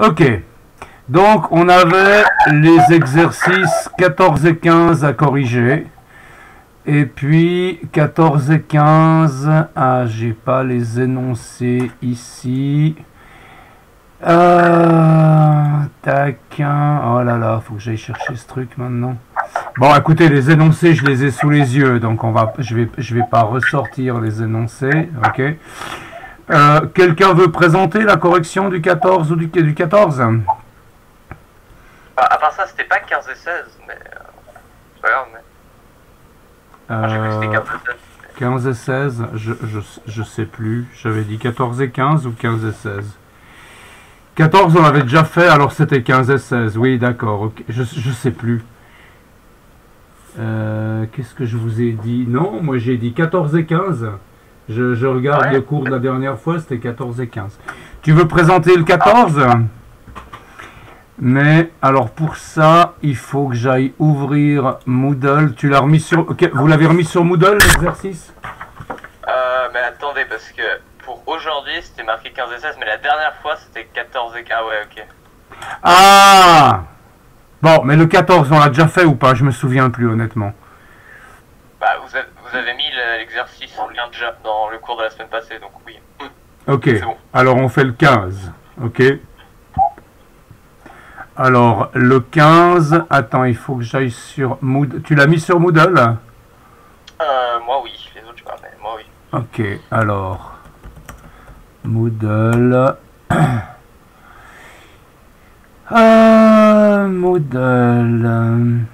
Ok. Donc, on avait les exercices 14 et 15 à corriger. Et puis, 14 et 15... Ah, j'ai pas les énoncés ici. Tac. Oh là là, faut que j'aille chercher ce truc maintenant. Bon, écoutez, les énoncés, je les ai sous les yeux. Donc, je vais pas ressortir les énoncés. Ok. Quelqu'un veut présenter la correction du 14 ou du 14? À part ça, c'était pas 15 et 16, mais... c'est pas grave, mais... J'ai vu que c'était 15 et 16. 15 et 16, je sais plus. J'avais dit 14 et 15 ou 15 et 16. 14, on l'avait déjà fait, alors c'était 15 et 16. Oui, d'accord. Okay. Je sais plus. Qu'est-ce que je vous ai dit? Non, moi j'ai dit 14 et 15. Je regarde le cours de la dernière fois, c'était 14 et 15. Tu veux présenter le 14? Mais alors pour ça, il faut que j'aille ouvrir Moodle. Tu l'as remis sur... Okay. Vous l'avez remis sur Moodle, l'exercice? Mais attendez, parce que pour aujourd'hui, c'était marqué 15 et 16, mais la dernière fois, c'était 14 et 15. Ah ouais, ok. Ah! Bon, mais le 14, on l'a déjà fait ou pas? Je me souviens plus, honnêtement. Bah, vous avez mis l'exercice en lien déjà dans le cours de la semaine passée, donc oui. Ok, Bon. alors on fait le 15, ok? Alors, le 15, attends, il faut que j'aille sur Moodle. Tu l'as mis sur Moodle? Moi oui, les autres je sais pas, mais moi oui. Ok, alors, Moodle. Moodle.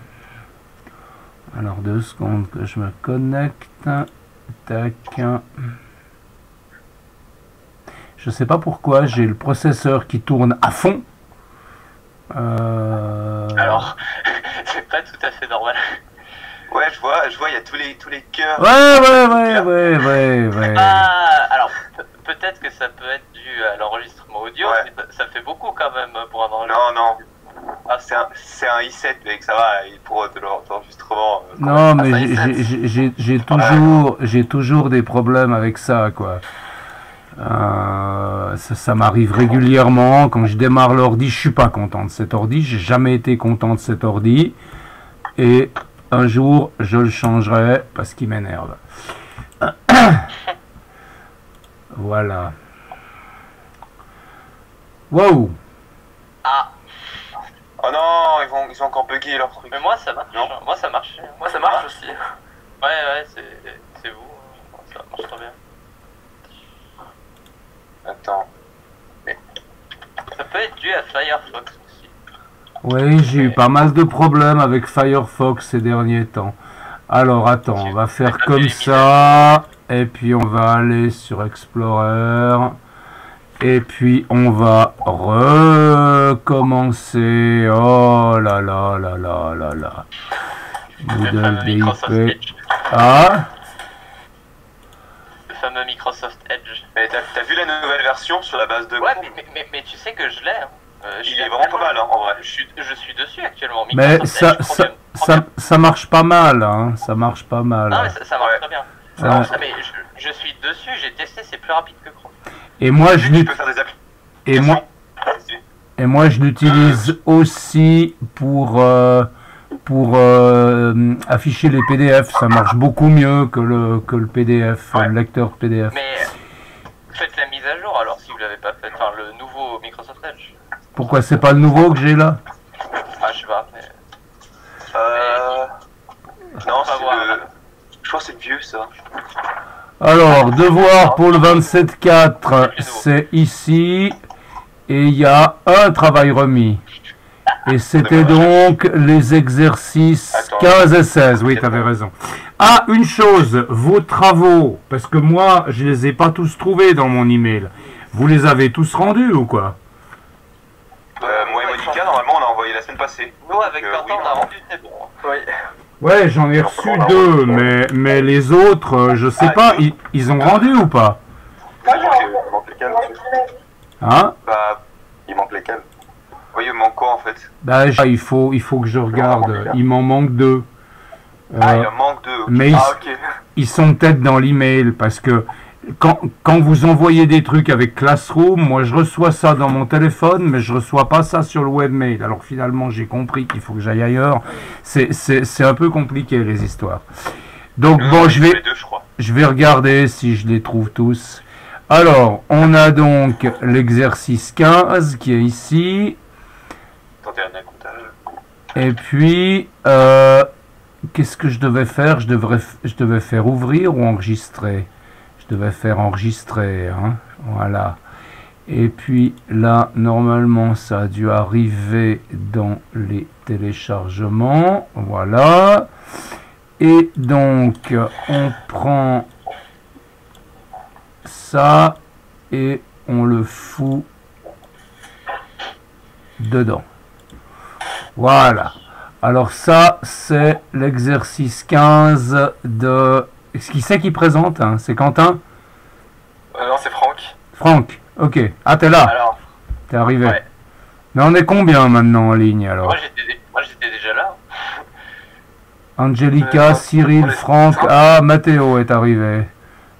Alors, 2 secondes que je me connecte. Tac. Je sais pas pourquoi, j'ai le processeur qui tourne à fond. Alors, c'est pas tout à fait normal. Ouais, je vois, il y a tous les cœurs. Ouais. Alors, peut-être que ça peut être dû à l'enregistrement audio, mais ça fait beaucoup quand même pour un enregistrement. Non. Ah, c'est un i7, mec, ça va, et pour de l'enregistrement. Non, mais j'ai toujours des problèmes avec ça, quoi. Ça m'arrive régulièrement. Quand je démarre l'ordi, je suis pas content de cet ordi. J'ai jamais été content de cet ordi. Et un jour, je le changerai parce qu'il m'énerve. Voilà. Wow. Ah. Oh non, ils ont encore bugué leur truc. Mais moi ça marche. Non. Moi ça marche. Moi ça marche aussi. Ouais, c'est vous. Ça marche très bien. Attends. Ça peut être dû à Firefox aussi. Oui, j'ai eu pas mal de problèmes avec Firefox ces derniers temps. Alors, attends, on va faire comme ça. Et puis, on va aller sur Explorer. Et puis, on va recommencer. Oh là là là là là là. Moodle DIP. Ah, Le fameux Microsoft Edge. Mais t'as vu la nouvelle version sur la base de... Ouais, mais tu sais que je l'ai. Hein. Il est vraiment pas mal, hein, en vrai. Je suis dessus actuellement. mais Microsoft Edge, ça marche pas mal, hein. Ça marche pas mal. Non, mais ça marche très bien. Ça Non, marche. mais je suis dessus, j'ai testé, c'est plus rapide que Chrome. Et moi, Tu peux faire des applications. Et moi, je l'utilise aussi pour afficher les PDF. Ça marche beaucoup mieux que le PDF, le lecteur PDF. Mais faites la mise à jour alors si vous l'avez pas fait. Enfin, le nouveau Microsoft Edge. Pourquoi c'est pas le nouveau que j'ai là? Ah, je sais pas, mais... Non, va c'est voir. le... Je crois que c'est le vieux, ça. Alors, devoir pour le 27.4, c'est ici. Et il y a un travail remis. Et c'était donc les exercices 15 et 16. Oui, tu avais raison. Ah, une chose, vos travaux, parce que moi, je les ai pas tous trouvés dans mon email. Vous les avez tous rendus ou quoi? Moi et Monica, normalement, on a envoyé la semaine passée. Nous, avec oui, Quentin, on a rendu, c'est bon. Oui. Ouais, j'en ai reçu 2, mais les autres, je sais pas, ils ont rendu ou pas? Il manque lesquels, Hein? Bah, il manque lesquels? Oui, il manque quoi, en fait? Bah, il faut que je regarde. Il m'en manque 2. Il en manque 2. Mais Ah, ok. ils sont peut-être dans l'email parce que quand vous envoyez des trucs avec Classroom, moi je reçois ça dans mon téléphone, mais je reçois pas ça sur le webmail. Alors finalement, j'ai compris qu'il faut que j'aille ailleurs. C'est un peu compliqué les histoires. Donc bon, je vais regarder si je les trouve tous. Alors, on a donc l'exercice 15 qui est ici. Et puis, qu'est-ce que je devais faire? Je devais faire ouvrir ou enregistrer? Je devais faire enregistrer, hein? Voilà. Et puis là, normalement, ça a dû arriver dans les téléchargements. Voilà. Et donc, on prend ça et on le fout dedans. Voilà. Alors ça, c'est l'exercice 15 de... Qui c'est qui présente, hein? C'est Quentin? Non, c'est Franck. Franck, ok. Ah, t'es là? Alors, t'es arrivé. ouais. Mais on est combien maintenant en ligne, alors? Moi, j'étais déjà là. Angelica, Cyril, Franck... Ah, Mathéo est arrivé.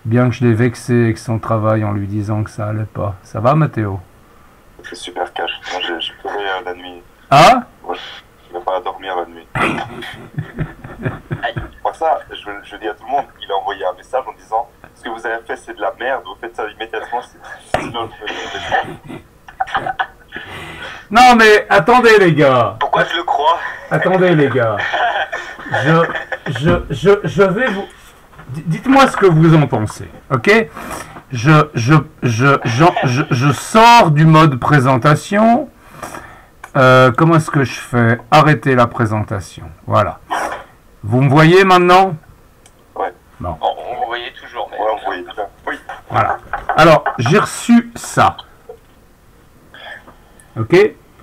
Bien que je l'ai vexé avec son travail en lui disant que ça allait pas. Ça va, Mathéo? C'est super cash. Moi, je pleurais la nuit. Ah? Ouais, je ne vais pas dormir la nuit. Pour ça, je dis à tout le monde, il a envoyé un message en disant ce que vous avez fait, c'est de la merde, vous faites ça immédiatement, sinon je vais... Non, mais attendez, les gars. Pourquoi je le crois? Attendez, les gars. Je vais vous... Dites-moi ce que vous en pensez, ok? Je sors du mode présentation. Comment est-ce que je fais? Arrêter la présentation. Voilà. Vous me voyez maintenant? Ouais. Bon. On voyait toujours, mais... Ouais, on voyait déjà. Oui. Voilà. Alors, j'ai reçu ça. Ok?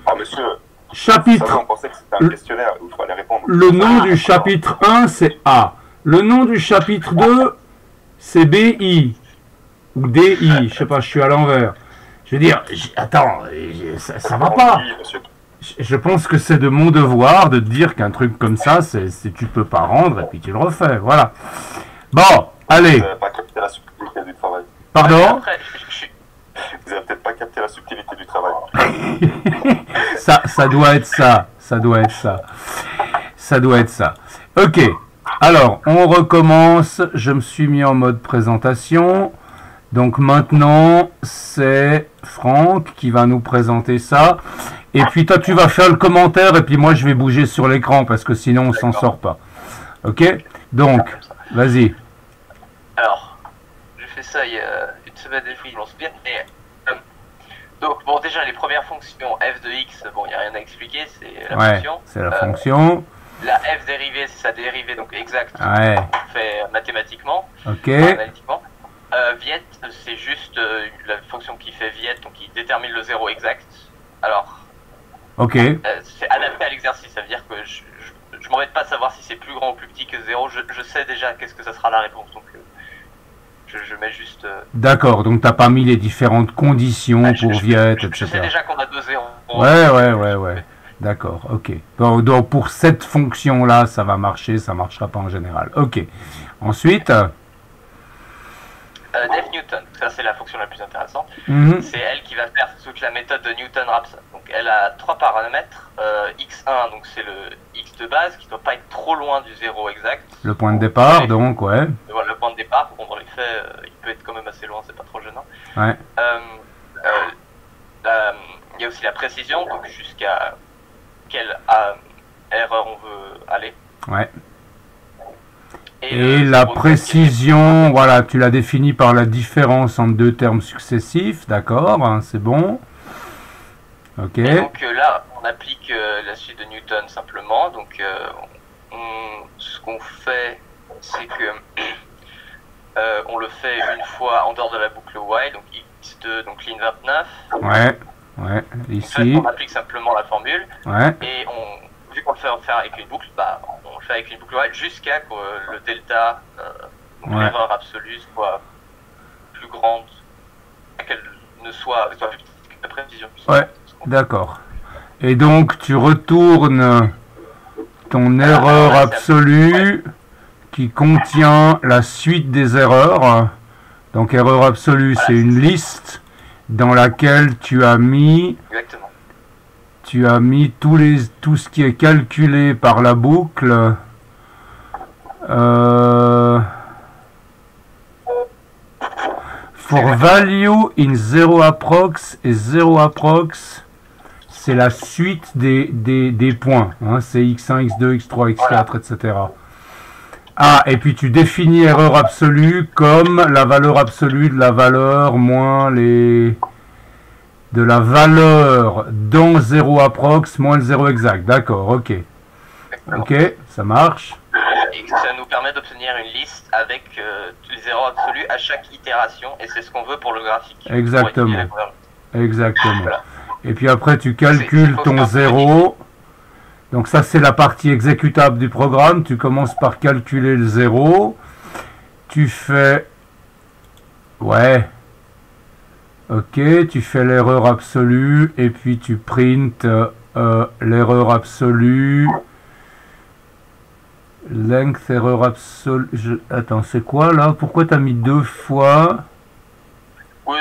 Ah, monsieur, Chapitre... ça, on pensait que c'était un questionnaire où il fallait répondre. Le nom du chapitre 1, c'est A. Le nom du chapitre 2, c'est BI. Ou DI. Je sais pas, je suis à l'envers. Je veux dire, attends, ça va pas. Oui, monsieur. Je pense que c'est de mon devoir de te dire qu'un truc comme ça, tu peux pas rendre et puis tu le refais. Voilà. Bon, allez. Vous n'avez pas capté la subtilité du travail. Pardon? Après, Vous n'avez peut-être pas capté la subtilité du travail. Ça doit être ça. Ça doit être ça. Ça doit être ça. Ok. Alors, on recommence. Je me suis mis en mode présentation. Donc maintenant, c'est Franck qui va nous présenter ça. Et puis toi, tu vas faire le commentaire et puis moi, je vais bouger sur l'écran parce que sinon, on s'en sort pas. Ok? Donc, vas-y. Alors, j'ai fait ça il y a une semaine et demie, je lance bien. Mais, donc, bon, déjà, les premières fonctions f de x, bon, il n'y a rien à expliquer, c'est la fonction. C'est la fonction. La f dérivée, c'est sa dérivée, donc exacte, Ouais. on fait mathématiquement, Ok. analytiquement. Viet, c'est juste la fonction qui fait viet, donc qui détermine le zéro exact. Alors, Ok. c'est adapté à l'exercice, ça veut dire que je m'embête pas à savoir si c'est plus grand ou plus petit que 0, je sais déjà qu'est-ce que ça sera la réponse, donc je mets juste... D'accord, donc t'as pas mis les différentes conditions pour Viet, etc. Je sais déjà qu'on a 2 zéros. Ouais. D'accord, ok. Donc pour cette fonction-là, ça va marcher, ça marchera pas en général. Ok. Ensuite... Def Newton, ça c'est la fonction la plus intéressante. C'est elle qui va faire toute la méthode de Newton-Raphson. Donc elle a 3 paramètres. x1, donc c'est le x de base qui ne doit pas être trop loin du 0 exact. Le point de départ, donc, ouais. Voilà, le point de départ, bon, dans les faits, il peut être quand même assez loin, c'est pas trop gênant. Ouais. Il y a aussi la précision, donc jusqu'à quelle erreur on veut aller. Ouais. Et la précision, voilà, tu l'as définie par la différence entre deux termes successifs, d'accord, hein, c'est bon. Ok. Et donc là, on applique la suite de Newton simplement. Donc, ce qu'on fait, c'est que on le fait une fois en dehors de la boucle while, donc x2, donc ligne 29. Ouais, ici. En fait, on applique simplement la formule. Ouais. Et vu qu'on le fait faire avec une boucle, bah, on le fait avec une boucle while jusqu'à que le delta, donc l'erreur absolue, soit plus grande, qu'elle ne soit plus petite que la précision. Ouais, d'accord. Et donc, tu retournes ton erreur absolue qui contient la suite des erreurs Donc erreur absolue, Voilà, c'est une liste dans laquelle tu as mis Exactement. tout ce qui est calculé par la boucle. For value in 0 approx et 0 approx, c'est la suite des points. Hein, c'est x1, x2, x3, x4, etc. Ah, et puis tu définis erreur absolue comme la valeur absolue de la valeur moins les... de la valeur dans 0 approx moins le 0 exact. D'accord, ok. Ok, ça marche. Et ça nous permet d'obtenir une liste avec les erreurs absolues à chaque itération, et c'est ce qu'on veut pour le graphique. Exactement. Exactement. Voilà. Et puis après, tu calcules ton 0. Donc ça, c'est la partie exécutable du programme. Tu commences par calculer le 0. Tu fais... Ouais. Ok, tu fais l'erreur absolue. Et puis tu printes l'erreur absolue. Length, erreur absolue. Attends, c'est quoi là? Pourquoi tu as mis 2 fois? Oui,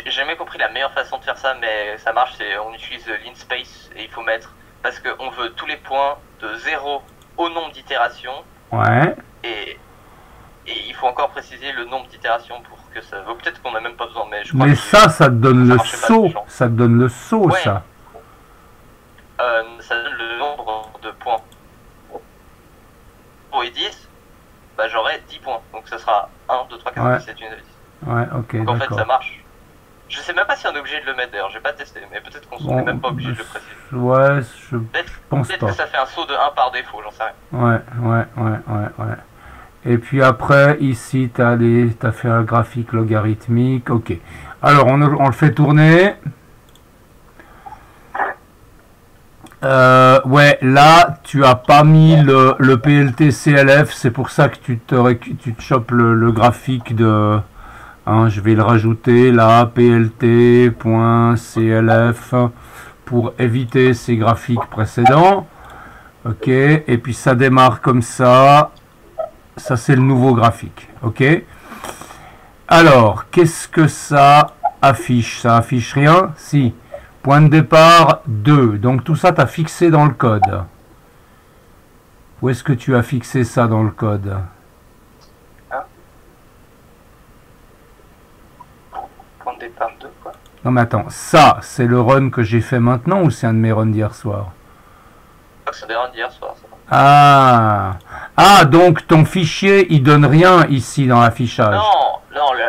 j'ai jamais compris la meilleure façon de faire ça, mais ça marche. On utilise linspace et il faut mettre... Parce qu'on veut tous les points de 0 au nombre d'itérations. Ouais. Et il faut encore préciser le nombre d'itérations pour que ça... Peut-être qu'on n'a même pas besoin, mais je crois mais que ça te donne le saut. Ça te donne le saut, ouais. Ça. Ça donne le nombre de points. Pour les 10, bah, j'aurai 10 points. Donc ça sera 1, 2, 3, 4, 5, 6, 7, 8, 9, 10. Ouais, ok, donc en fait, d'accord. ça marche. Je sais même pas si on est obligé de le mettre d'ailleurs, j'ai pas testé, mais peut-être qu'on n'est même pas obligé de le préciser. Ouais, je pense peut-être pas. que ça fait un saut de 1 par défaut, j'en sais rien. Ouais. Et puis après, ici, tu as fait un graphique logarithmique. Ok. Alors, on le fait tourner. Ouais, là, tu as pas mis le PLT CLF. C'est pour ça que tu te chopes le graphique de... Hein, je vais le rajouter là, plt.clf, pour éviter ces graphiques précédents. Ok, et puis ça démarre comme ça. Ça, c'est le nouveau graphique. Ok. Alors, qu'est-ce que ça affiche? Ça affiche rien? Si. Point de départ 2. Donc tout ça, tu as fixé dans le code. Où est-ce que tu as fixé ça dans le code? Point de départ 2, quoi. Non mais attends, ça, c'est le run que j'ai fait maintenant ou c'est un de mes runs d'hier soir? C'est des runs d'hier soir, ça. Ah, donc ton fichier, il donne rien ici dans l'affichage. Non,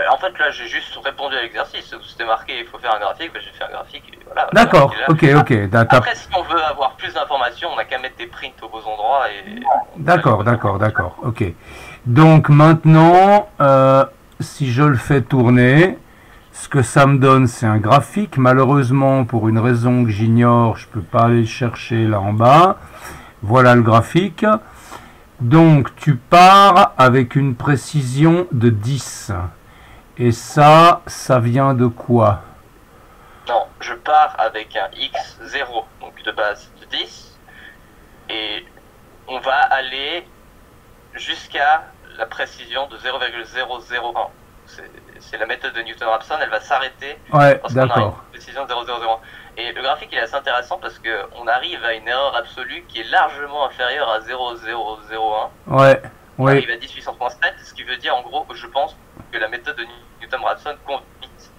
en fait là j'ai juste répondu à l'exercice. C'était marqué il faut faire un graphique, bah, j'ai fait un graphique et voilà. D'accord, ok. Après si on veut avoir plus d'informations, on n'a qu'à mettre des prints aux beaux endroits et... D'accord, ok. Donc maintenant, si je le fais tourner, ce que ça me donne c'est un graphique. Malheureusement, pour une raison que j'ignore, je peux pas aller le chercher là en bas. Voilà le graphique. Donc tu pars avec une précision de 10. Et ça vient de quoi? Non, je pars avec un x0, donc de base de 10. Et on va aller jusqu'à la précision de 0,001. C'est la méthode de Newton-Raphson, elle va s'arrêter lorsqu'on a une précision de 0,001. Et le graphique il est assez intéressant parce qu'on arrive à une erreur absolue qui est largement inférieure à 0,001. Ouais, on arrive à 10 puissance moins 7, ce qui veut dire en gros, je pense que la méthode de Newton-Raphson compte vite.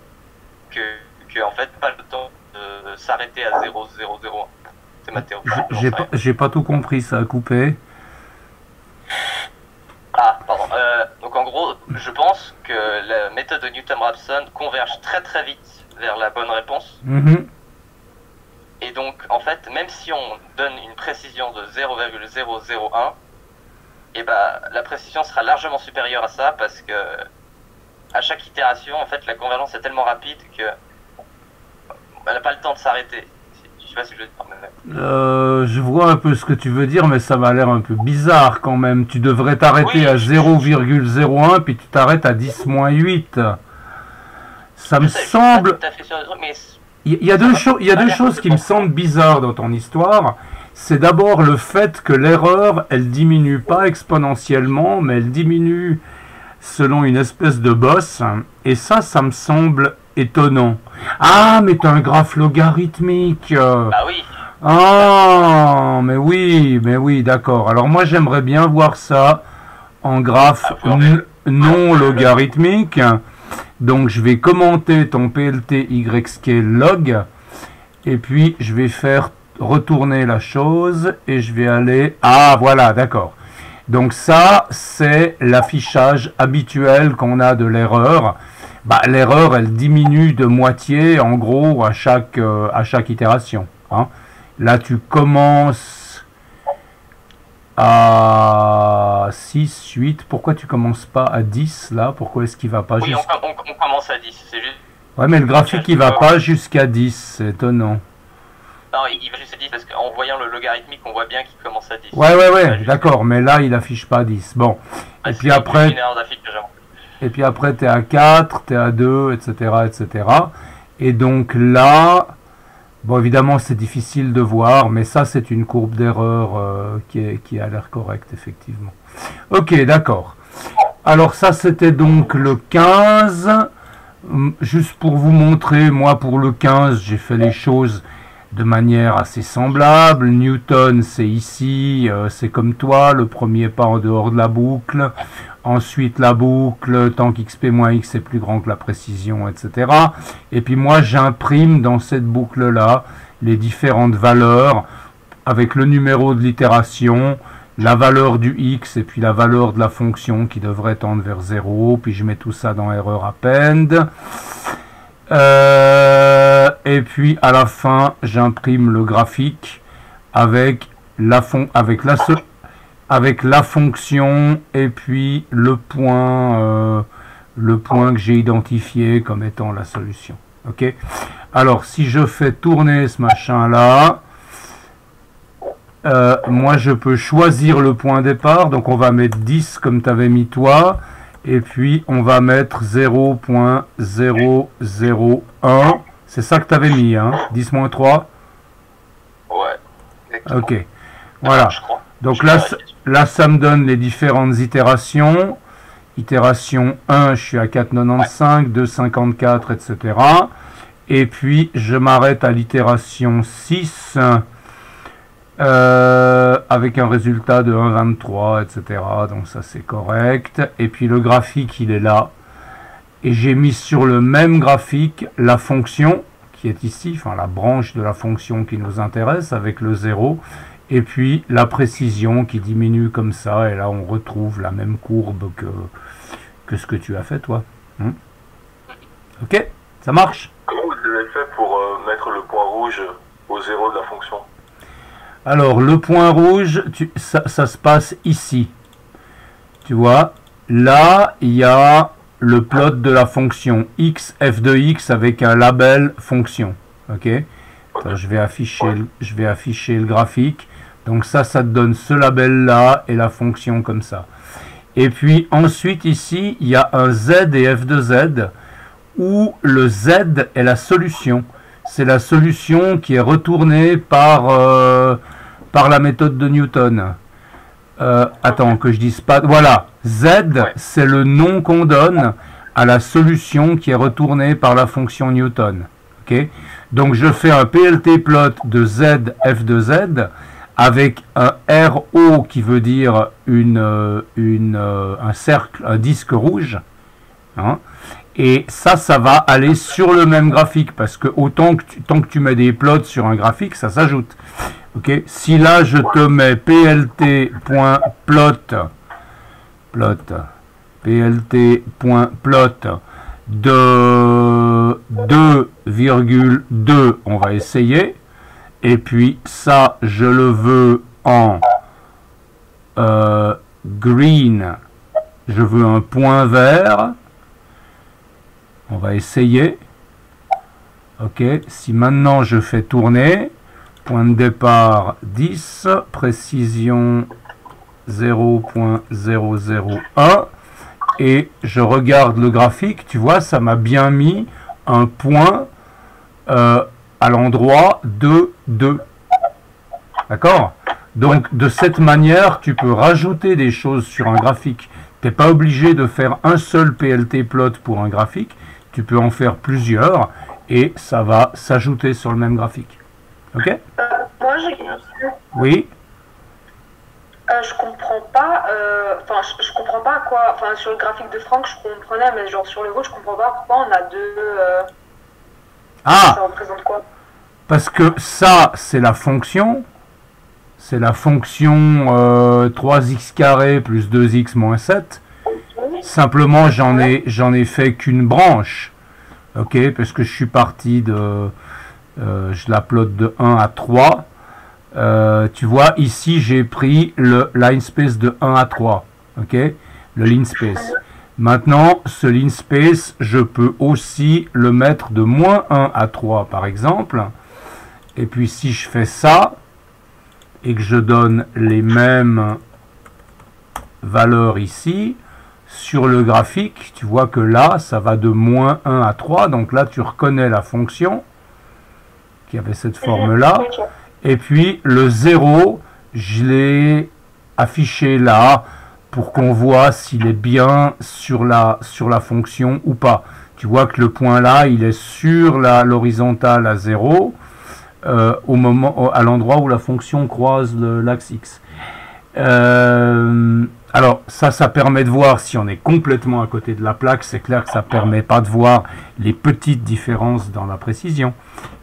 Que en fait, pas le temps de s'arrêter à 0,001. C'est ma théorie. J'ai pas tout compris, ça a coupé. Ah, pardon. Donc en gros, je pense que la méthode de Newton-Raphson converge très très vite vers la bonne réponse. Et donc, en fait, même si on donne une précision de 0,001, et bah, la précision sera largement supérieure à ça parce que à chaque itération, en fait, la convergence est tellement rapide que elle n'a pas le temps de s'arrêter. Je sais pas si je veux dire. Je vois un peu ce que tu veux dire, mais ça m'a l'air un peu bizarre quand même. Tu devrais t'arrêter à 0,01 puis tu t'arrêtes à 10-8. Ça me semble... Il y a deux choses qui me semblent bizarres dans ton histoire. C'est d'abord le fait que l'erreur, elle diminue pas exponentiellement, mais elle diminue selon une espèce de bosse. Et ça me semble étonnant. Ah, mais t'as un graphe logarithmique. Bah oui. Ah, mais oui, d'accord. Alors moi, j'aimerais bien voir ça en graphe non logarithmique. Donc, je vais commenter ton PLT YScale log. Et puis, je vais faire retourner la chose. Et je vais aller... Ah, voilà, d'accord. Donc ça, c'est l'affichage habituel qu'on a de l'erreur. Bah, l'erreur, elle diminue de moitié, en gros, à chaque itération. Hein. Là, tu commences à 6, 8. Pourquoi tu commences pas à 10, là? Pourquoi est-ce qu'il va pas Oui, on commence à 10. C'est juste... Ouais, mais le graphique, il va pas jusqu'à 10. C'est étonnant. Non, il va juste à 10 parce qu'en voyant le logarithmique, on voit bien qu'il commence à 10. Ouais, d'accord, mais là, il affiche pas 10. Bon. Ah, et puis après... Et puis après, tu es à 4, tu es à 2, etc., etc. Et donc là, bon, évidemment, c'est difficile de voir, mais ça, c'est une courbe d'erreur qui a l'air correcte, effectivement. Ok, d'accord. Alors ça, c'était donc le 15. Juste pour vous montrer, moi, pour le 15, j'ai fait les choses de manière assez semblable. Newton, c'est ici, c'est comme toi, le premier pas en dehors de la boucle. Ensuite, la boucle, tant qu'xp moins x est plus grand que la précision, etc. Et puis moi, j'imprime dans cette boucle-là les différentes valeurs avec le numéro de l'itération, la valeur du x et puis la valeur de la fonction qui devrait tendre vers 0. Puis je mets tout ça dans erreur append. Et puis à la fin, j'imprime le graphique avec la fonction et puis le point que j'ai identifié comme étant la solution. Ok. Alors si je fais tourner ce machin là, moi je peux choisir le point départ. Donc on va mettre 10 comme tu avais mis toi. Et puis on va mettre 0.001. C'est ça que tu avais mis, hein, 10-3. Ouais. Exactement. Ok. Voilà. Donc là, ça me donne les différentes itérations. Itération 1, je suis à 4,95, 2,54, etc. Et puis, je m'arrête à l'itération 6 avec un résultat de 1,23, etc. Donc ça, c'est correct. Et puis, le graphique, il est là. Et j'ai mis sur le même graphique la fonction qui est ici, enfin la branche de la fonction qui nous intéresse avec le 0. Et puis la précision qui diminue comme ça, et là on retrouve la même courbe que ce que tu as fait toi. Ok, ça marche? Comment vous avez fait pour mettre le point rouge au 0 de la fonction? Alors le point rouge, ça se passe ici. Tu vois, là il y a le plot de la fonction x, f de x avec un label fonction. Ok, attends, je vais afficher le graphique. Donc ça te donne ce label-là et la fonction comme ça. Et puis ensuite ici, il y a un z et f de z, où le z est la solution. C'est la solution qui est retournée par la méthode de Newton. Attends, que je dise pas... Voilà, z, c'est le nom qu'on donne à la solution qui est retournée par la fonction Newton. Okay. Donc je fais un PLT plot de z, f de z, avec un RO qui veut dire un cercle, un disque rouge. Hein, et ça va aller sur le même graphique, parce que tant que tu mets des plots sur un graphique, ça s'ajoute. Okay. Si là je te mets plt.plot de 2,2, on va essayer. Et puis ça, je le veux en green. Je veux un point vert. On va essayer. Ok. Si maintenant je fais tourner, point de départ 10, précision 0.001. Et je regarde le graphique, tu vois, ça m'a bien mis un point à l'endroit de 2. D'accord? Donc, de cette manière, tu peux rajouter des choses sur un graphique Tu n'es pas obligé de faire un seul PLT plot pour un graphique. Tu peux en faire plusieurs et ça va s'ajouter sur le même graphique. Ok? Moi, j'ai une question. Oui? Je comprends pas. Enfin, je comprends pas quoi. Enfin, sur le graphique de Franck, je comprenais, mais genre sur le vôtre, je comprends pas pourquoi on a deux. Ah! Ça représente quoi? Parce que ça, c'est la fonction. C'est la fonction 3x carré plus 2x moins 7. Simplement, j'en ai fait qu'une branche. Ok, parce que je suis parti de... je la plotte de 1 à 3. Tu vois, ici, j'ai pris le line space de 1 à 3. Ok, le line space. Maintenant, ce line space, je peux aussi le mettre de moins 1 à 3, par exemple. Et puis, si je fais ça, et que je donne les mêmes valeurs ici, sur le graphique, tu vois que là, ça va de moins 1 à 3. Donc là, tu reconnais la fonction qui avait cette forme-là. Et puis, le 0, je l'ai affiché là pour qu'on voit s'il est bien sur la fonction ou pas. Tu vois que le point là, il est sur l'horizontale à 0 à l'endroit où la fonction croise l'axe X. Alors, ça permet de voir si on est complètement à côté de la plaque. C'est clair que ça ne permet pas de voir les petites différences dans la précision.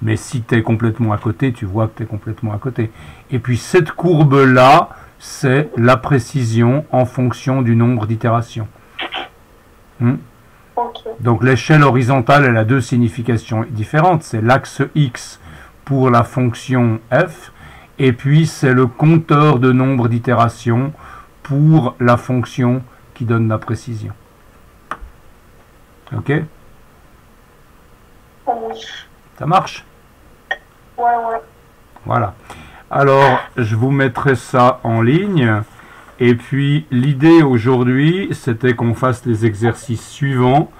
Mais si tu es complètement à côté, tu vois que tu es complètement à côté. Et puis, cette courbe-là, c'est la précision en fonction du nombre d'itérations. Donc, l'échelle horizontale, elle a deux significations différentes. C'est l'axe X pour la fonction f. Et puis, c'est le compteur de nombre d'itérations pour la fonction qui donne la précision. Ok? Ça marche? Ouais. Voilà. Alors, je vous mettrai ça en ligne. Et puis, l'idée aujourd'hui, c'était qu'on fasse les exercices suivants.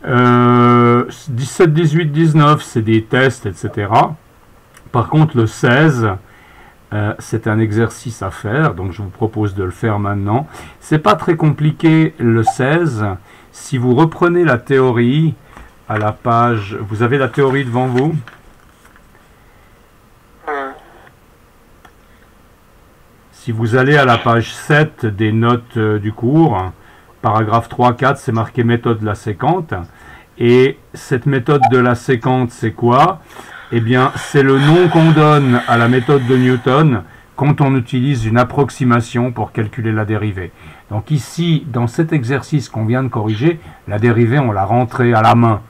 17, 18, 19, c'est des tests, etc. Par contre, le 16... c'est un exercice à faire, donc je vous propose de le faire maintenant. C'est pas très compliqué le 16. Si vous reprenez la théorie à la page... Vous avez la théorie devant vous? Si vous allez à la page 7 des notes du cours, paragraphe 3-4, c'est marqué méthode de la séquente. Et cette méthode de la séquente, c'est quoi? Eh bien, c'est le nom qu'on donne à la méthode de Newton quand on utilise une approximation pour calculer la dérivée. Donc ici, dans cet exercice qu'on vient de corriger, la dérivée, on l'a rentrée à la main.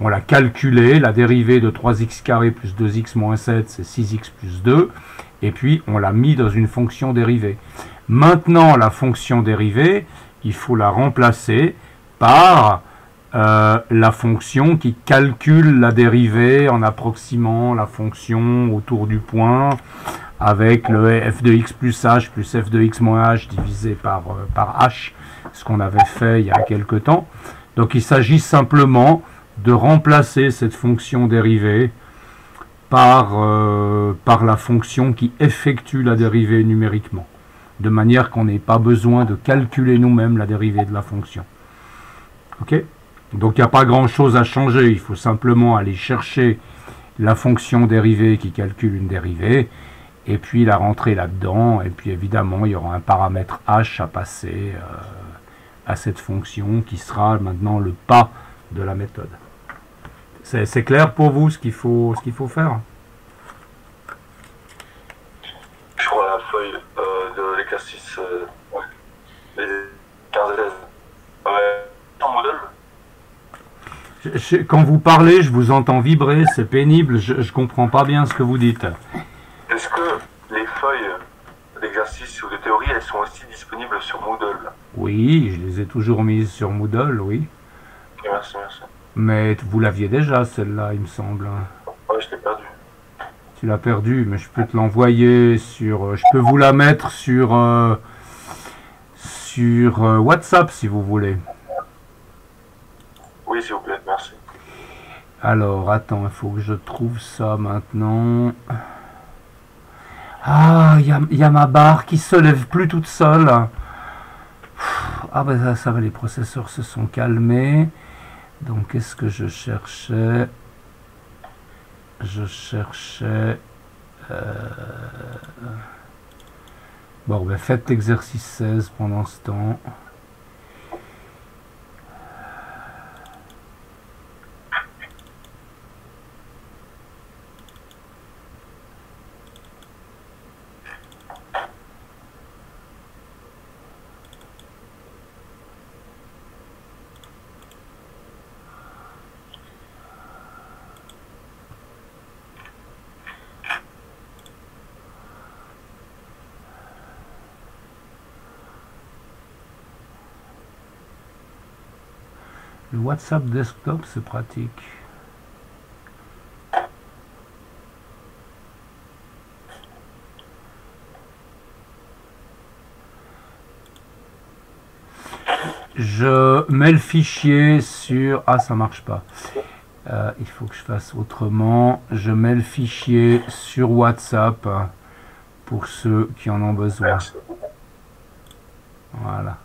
On l'a calculée, la dérivée de 3x carré plus 2x moins 7, c'est 6x plus 2. Et puis, on l'a mis dans une fonction dérivée. Maintenant, la fonction dérivée, il faut la remplacer par... la fonction qui calcule la dérivée en approximant la fonction autour du point avec le f de x plus h plus f de x moins h divisé par h, ce qu'on avait fait il y a quelque temps. Donc il s'agit simplement de remplacer cette fonction dérivée par la fonction qui effectue la dérivée numériquement, de manière qu'on n'ait pas besoin de calculer nous-mêmes la dérivée de la fonction. Ok ? Donc il n'y a pas grand chose à changer, il faut simplement aller chercher la fonction dérivée qui calcule une dérivée, et puis la rentrer là-dedans, et puis évidemment il y aura un paramètre h à passer à cette fonction qui sera maintenant le pas de la méthode. C'est clair pour vous ce qu'il faut faire? Sur la feuille de l'exercice les 15 élèves, en modèle. Quand vous parlez, je vous entends vibrer, c'est pénible, je ne comprends pas bien ce que vous dites. Est-ce que les feuilles d'exercice ou de théorie, elles sont aussi disponibles sur Moodle? Oui, je les ai toujours mises sur Moodle, oui. Okay, merci. Mais vous l'aviez déjà, celle-là, il me semble. Ouais, je l'ai perdue. Tu l'as perdue, mais je peux te l'envoyer sur... je peux vous la mettre sur WhatsApp, si vous voulez. Oui, s'il vous plaît, merci. Alors, attends, il faut que je trouve ça maintenant. Ah, il y a ma barre qui se lève plus toute seule. Ah ben ça va, les processeurs se sont calmés. Donc qu'est-ce que je cherchais? Je cherchais... Bon, ben faites l'exercice 16 pendant ce temps. Le WhatsApp desktop, c'est pratique. Je mets le fichier sur... Ah, ça marche pas. Il faut que je fasse autrement. Je mets le fichier sur WhatsApp pour ceux qui en ont besoin. Voilà.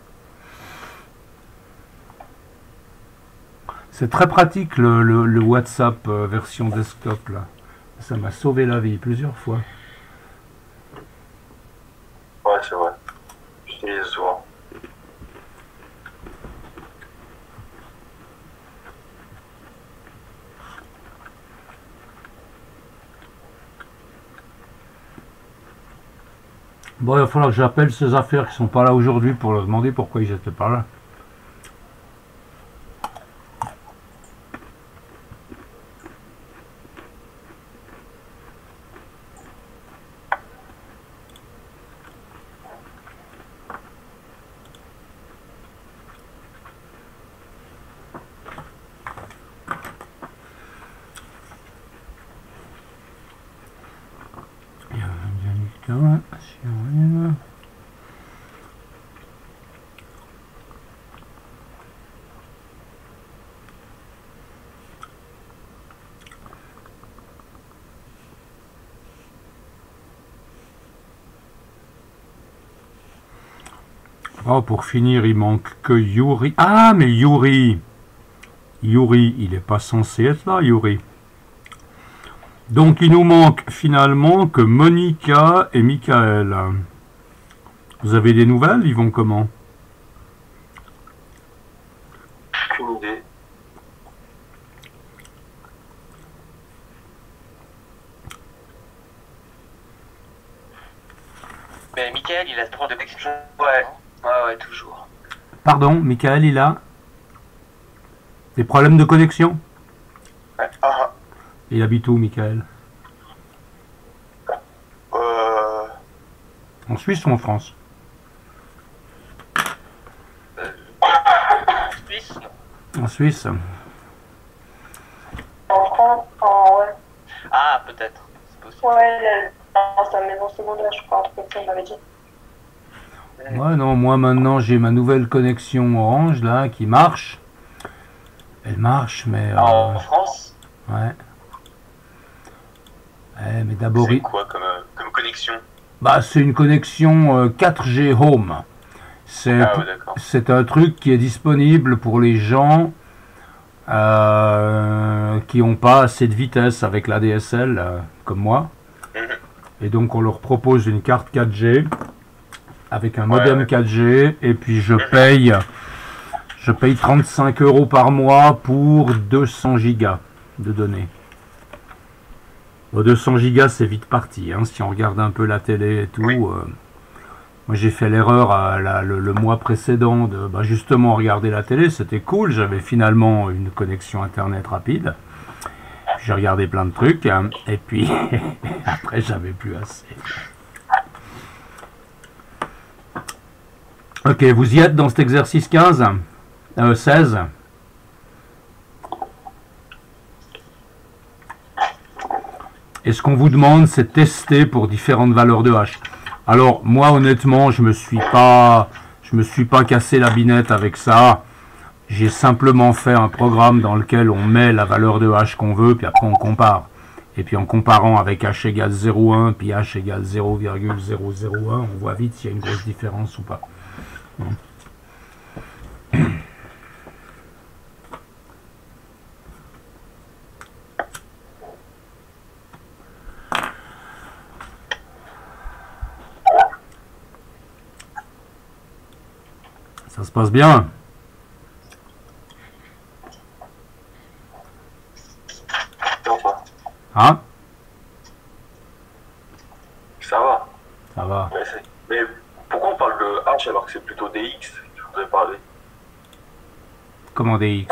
C'est très pratique le WhatsApp version desktop là. Ça m'a sauvé la vie plusieurs fois. Ouais, c'est vrai. J'utilise souvent. Bon, il va falloir que j'appelle ces affaires qui sont pas là aujourd'hui pour leur demander pourquoi ils étaient pas là. Oh, pour finir, il manque que Yuri. Ah, mais Yuri, il n'est pas censé être là, Yuri. Donc, il nous manque finalement que Monica et Michael. Vous avez des nouvelles? Ils vont comment? Aucune idée. Mais Michael, il a ce problème de connexion. Ouais, toujours. Pardon, Michael, il a des problèmes de connexion? Ouais. Ah. Il habite où, Michael? En Suisse ou en France? Suisse, non. En Suisse. En France, ouais. Ah, peut-être. C'est possible. Ouais, dans sa maison secondaire, je crois, un truc comme ça, il m'avait dit. Ouais, non, moi maintenant j'ai ma nouvelle connexion Orange là qui marche. Elle marche, mais. En France? Ouais. Ouais, mais d'abord. C'est quoi comme connexion? Bah, c'est une connexion 4G Home. C'est un truc qui est disponible pour les gens qui n'ont pas assez de vitesse avec la DSL, comme moi. Et donc on leur propose une carte 4G avec un modem 4G, et puis je paye 35 € par mois pour 200 gigas de données. Bon, 200 gigas c'est vite parti, hein, si on regarde un peu la télé et tout. Moi j'ai fait l'erreur le mois précédent de justement regarder la télé, c'était cool, j'avais finalement une connexion internet rapide. J'ai regardé plein de trucs, hein, et puis après j'avais plus assez. Ok, vous y êtes dans cet exercice 15 16. Et ce qu'on vous demande, c'est de tester pour différentes valeurs de H. Alors, moi, honnêtement, je me suis pas cassé la binette avec ça. J'ai simplement fait un programme dans lequel on met la valeur de H qu'on veut, puis après on compare. Et puis en comparant avec H égale 0,1, puis H égale 0,001, on voit vite s'il y a une grosse différence ou pas. Ça se passe bien. Hein? Ça va. Ça va. Mais pourquoi on parle de H alors que c'est plutôt DX? Je voudrais parler. Comment DX?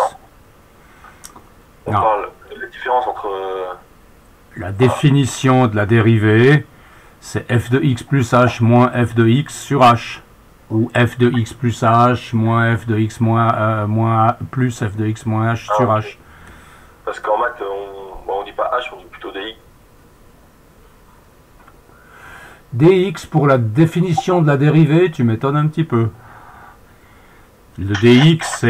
On parle de la différence entre... La définition de la dérivée, c'est f de x plus h moins f de x sur h. Ou f de x plus h moins f de x moins plus f de x moins h sur h. Parce qu'en maths, on dit pas h, on dit plutôt DX. Dx pour la définition de la dérivée, tu m'étonnes un petit peu. Le dx,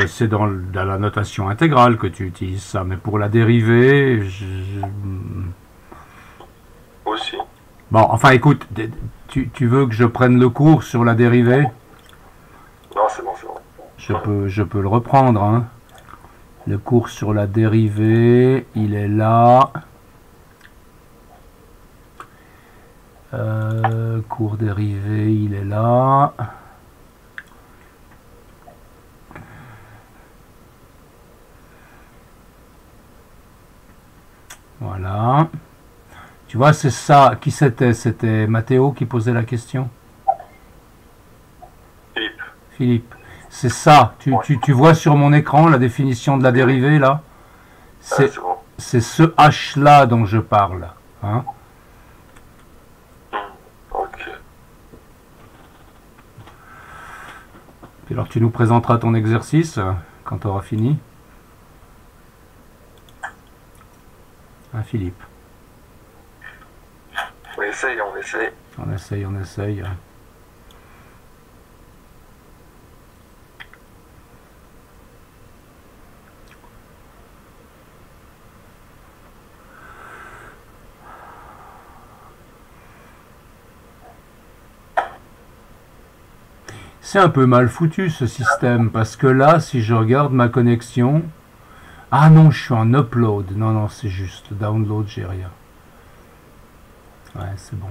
c'est dans la notation intégrale que tu utilises ça, mais pour la dérivée, Aussi. Bon, enfin écoute, tu veux que je prenne le cours sur la dérivée? Non, c'est bon, c'est bon. Je peux le reprendre, hein. Le cours sur la dérivée, il est là. Cours dérivé, il est là. Voilà. Tu vois, c'est ça. Qui c'était? C'était Mathéo qui posait la question? Philippe. Philippe. C'est ça. Tu vois sur mon écran la définition de la dérivée, là? C'est ce H-là dont je parle. Hein? Ok. Puis alors, tu nous présenteras ton exercice quand tu auras fini. Hein, Philippe? On essaye, on essaye. On essaye, on essaye. C'est un peu mal foutu ce système, parce que là, si je regarde ma connexion... Ah non, je suis en upload. Non, non, c'est juste. Download, j'ai rien. Ouais, c'est bon.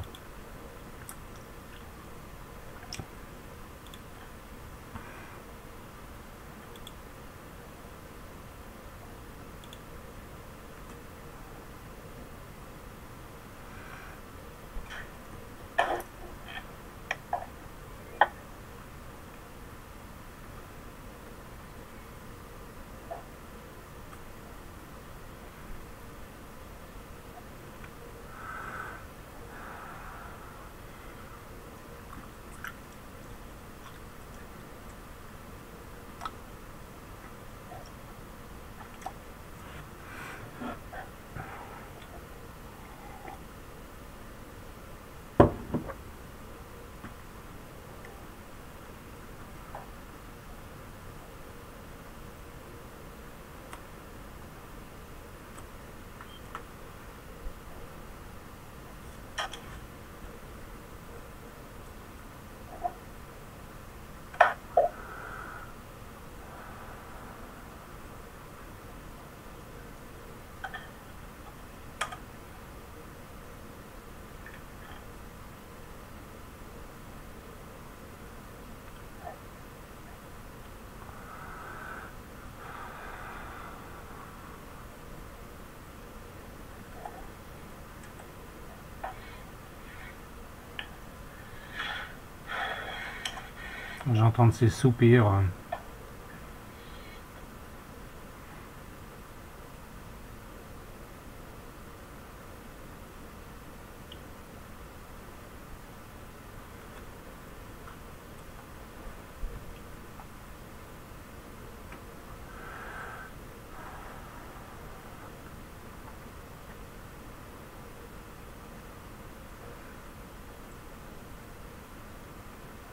J'entends ces soupirs.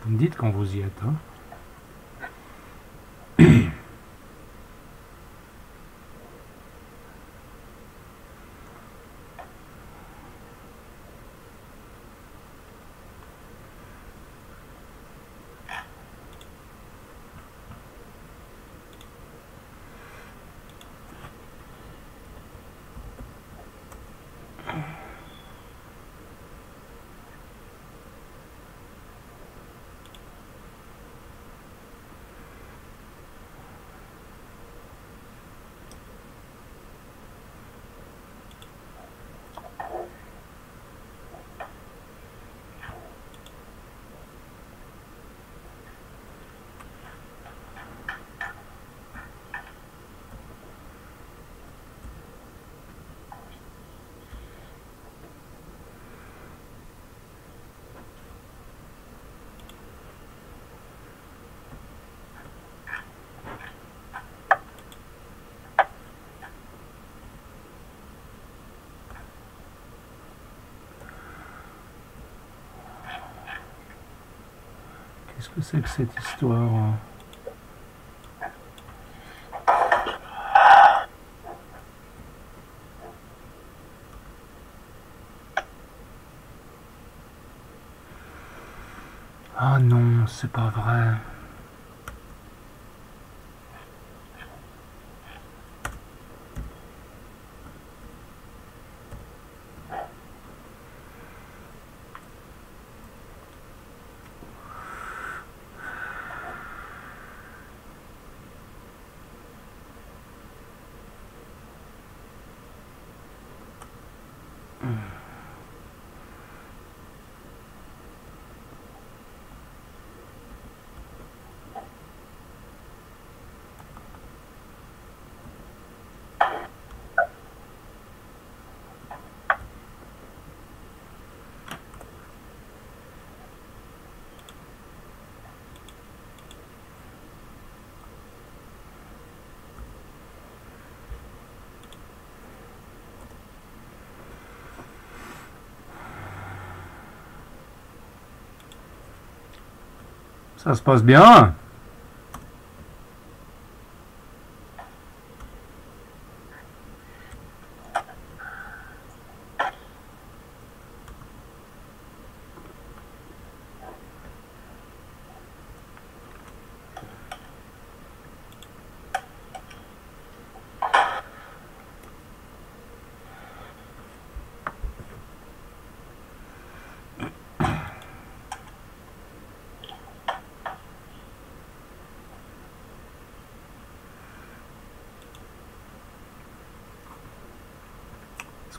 Vous me dites quand vous y êtes, hein? Qu'est-ce que c'est que cette histoire? Ah non, c'est pas vrai. Ça se passe bien.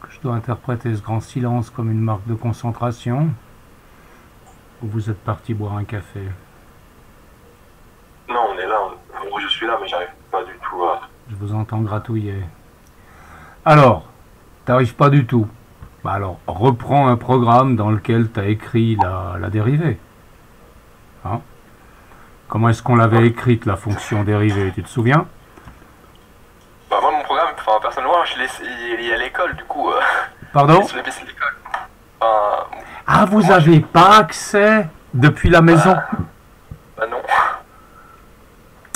Je dois interpréter ce grand silence comme une marque de concentration, ou vous êtes parti boire un café? Non, on est là. Moi, je suis là, mais j'arrive pas du tout à... Je vous entends gratouiller. Alors, t'arrives pas du tout. Bah alors, reprends un programme dans lequel tu as écrit la dérivée. Hein? Comment est-ce qu'on l'avait écrite, la fonction dérivée? Tu te souviens? Bah moi mon programme, enfin personnellement, il est à l'école du coup. Pardon? Sur les PC de l'école. Enfin, Ah, vous n'avez pas accès depuis la maison? bah non.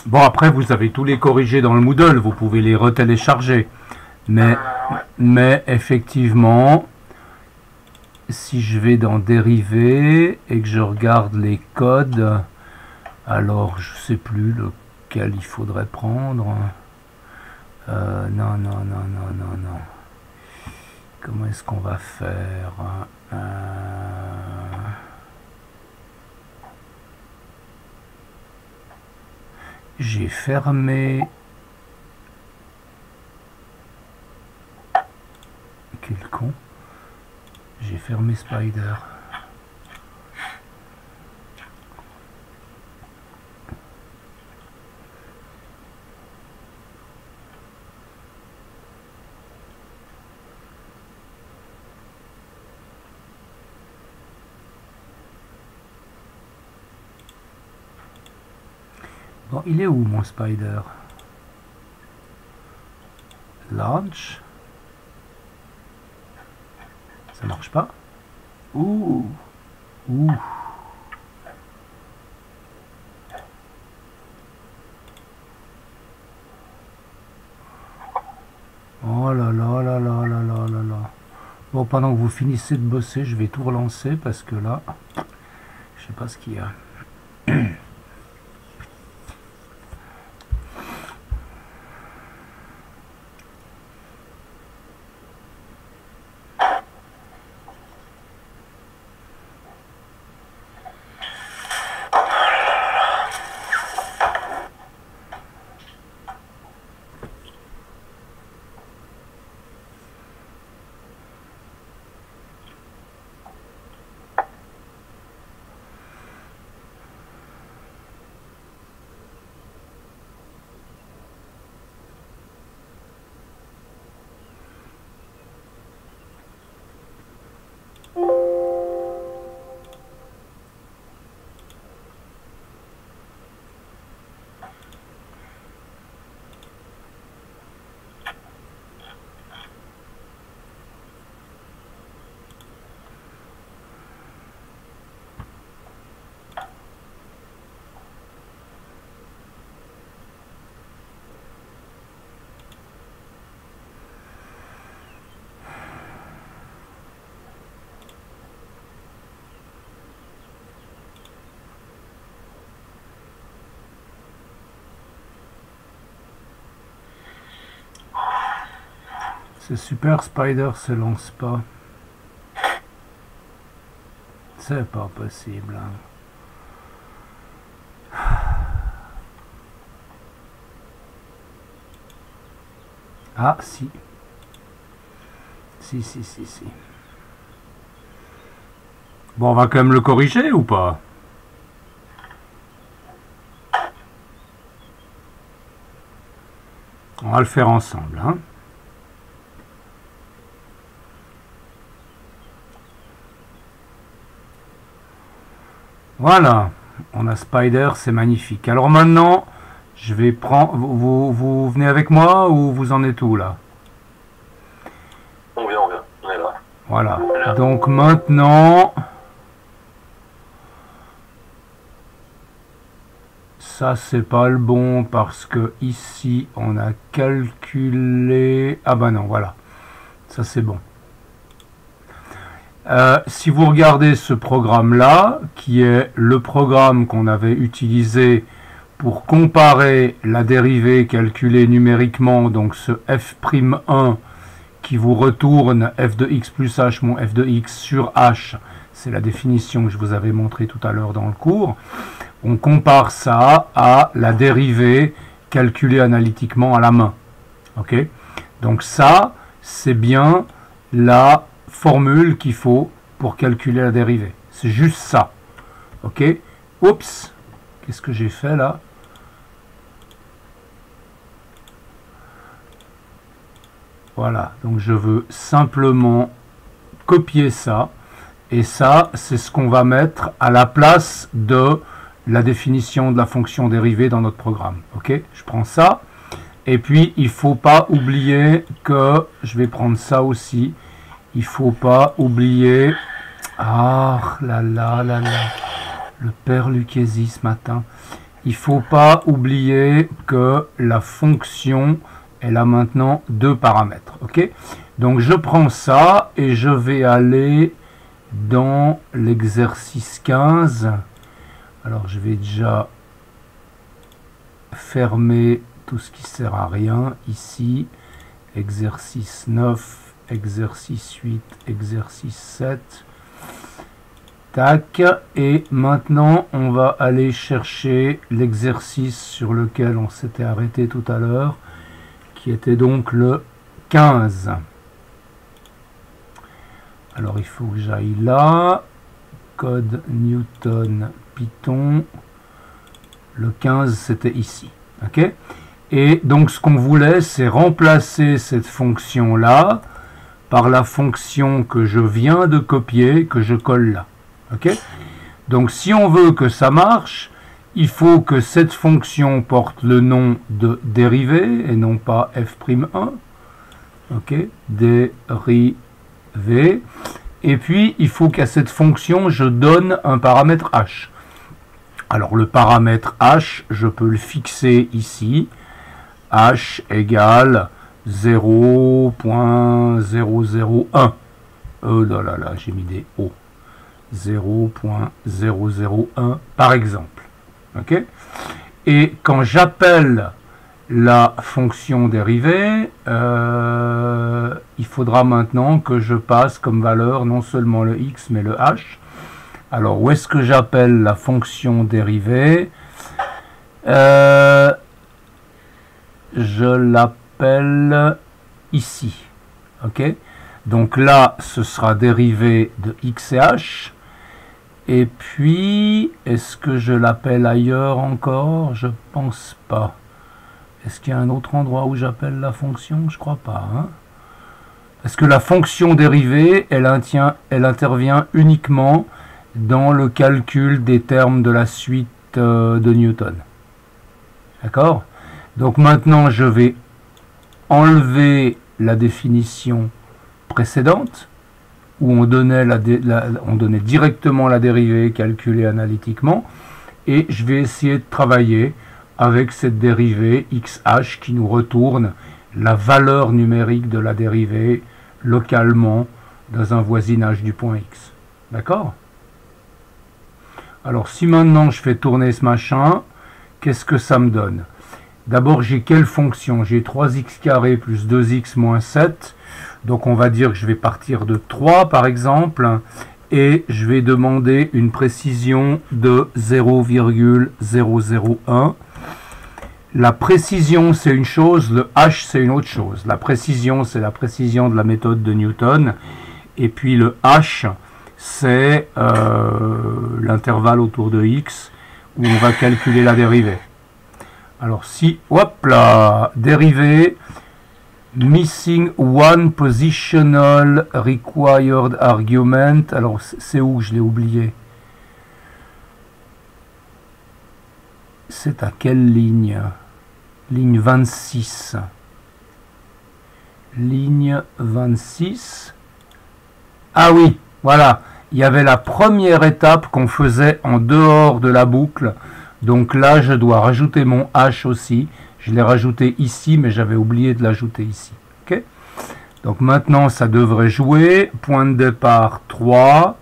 Bon, après, vous avez tous les corrigés dans le Moodle, vous pouvez les retélécharger. Ouais. Mais effectivement, si je vais dans dérivée et que je regarde les codes, alors je sais plus lequel il faudrait prendre. Non, non, non, non, non, non. Comment est-ce qu'on va faire? J'ai fermé. Quel con. J'ai fermé Spider. Bon, il est où mon Spider? Launch. Ça marche pas? Ouh. Ouh. Oh là là là là là là là là. Bon, pendant que vous finissez de bosser, je vais tout relancer parce que là, je sais pas ce qu'il y a. C'est super, Spider se lance pas. C'est pas possible. Ah, si. Si. Bon, on va quand même le corriger ou pas? On va le faire ensemble, hein. Voilà, on a Spider, c'est magnifique. Alors maintenant, je vais prendre... Vous venez avec moi ou vous en êtes où là? On vient, on est là. Voilà, donc maintenant... Ça, c'est pas le bon parce que ici, on a calculé... Ah bah non, voilà. Ça, c'est bon. Si vous regardez ce programme-là, qui est le programme qu'on avait utilisé pour comparer la dérivée calculée numériquement, donc ce f'1 qui vous retourne f de x plus h moins f de x sur h, c'est la définition que je vous avais montré tout à l'heure dans le cours. On compare ça à la dérivée calculée analytiquement à la main. Ok? Donc ça, c'est bien la formule qu'il faut pour calculer la dérivée. C'est juste ça. Ok? Oups! Qu'est-ce que j'ai fait là? Voilà. Donc je veux simplement copier ça. Et ça, c'est ce qu'on va mettre à la place de la définition de la fonction dérivée dans notre programme. Ok? Je prends ça. Et puis, il ne faut pas oublier que... Je vais prendre ça aussi. Il ne faut pas oublier... Ah là là là là. Le père Lucchesi ce matin. Il ne faut pas oublier que la fonction, elle a maintenant deux paramètres. Ok? Donc, je prends ça et je vais aller dans l'exercice 15. Alors, je vais déjà fermer tout ce qui sert à rien ici. Exercice 9, exercice 8, exercice 7. Tac. Et maintenant, on va aller chercher l'exercice sur lequel on s'était arrêté tout à l'heure, qui était donc le 15. Alors, il faut que j'aille là. Code Newton Python. Le 15, c'était ici. Ok? Et donc, ce qu'on voulait, c'est remplacer cette fonction-là par la fonction que je viens de copier, que je colle là. Ok? Donc, si on veut que ça marche, il faut que cette fonction porte le nom de dérivée et non pas f'1. Ok? Dérivée. Et puis, il faut qu'à cette fonction, je donne un paramètre h. Alors, le paramètre h, je peux le fixer ici. H égale 0.001. Oh là là là, j'ai mis des O. 0.001 par exemple. Ok? Et quand j'appelle la fonction dérivée, il faudra maintenant que je passe comme valeur non seulement le x mais le h. Alors où est-ce que j'appelle la fonction dérivée? Je l'appelle ici. Ok? Donc là, ce sera dérivée de x et h. Et puis, est-ce que je l'appelle ailleurs encore? Je pense pas. Est-ce qu'il y a un autre endroit où j'appelle la fonction? Je crois pas. Hein? Parce que la fonction dérivée, elle intervient uniquement dans le calcul des termes de la suite de Newton. D'accord? Donc maintenant, je vais enlever la définition précédente, où on donnait, on donnait directement la dérivée calculée analytiquement, et je vais essayer de travailler avec cette dérivée xh qui nous retourne la valeur numérique de la dérivée localement dans un voisinage du point x. D'accord? Alors si maintenant je fais tourner ce machin, qu'est-ce que ça me donne? D'abord, j'ai quelle fonction? J'ai 3x carré plus 2x moins 7. Donc, on va dire que je vais partir de 3, par exemple. Et je vais demander une précision de 0,001. La précision, c'est une chose. Le h, c'est une autre chose. La précision, c'est la précision de la méthode de Newton. Et puis, le h, c'est l'intervalle autour de x où on va calculer la dérivée. Alors si, hop là, dérivée, missing one positional required argument. Alors c'est où je l'ai oublié? C'est à quelle ligne? Ligne 26. Ligne 26. Ah oui, voilà. Il y avait la première étape qu'on faisait en dehors de la boucle. Donc là, je dois rajouter mon h aussi. Je l'ai rajouté ici, mais j'avais oublié de l'ajouter ici. Okay. Donc maintenant, ça devrait jouer. Point de départ 3.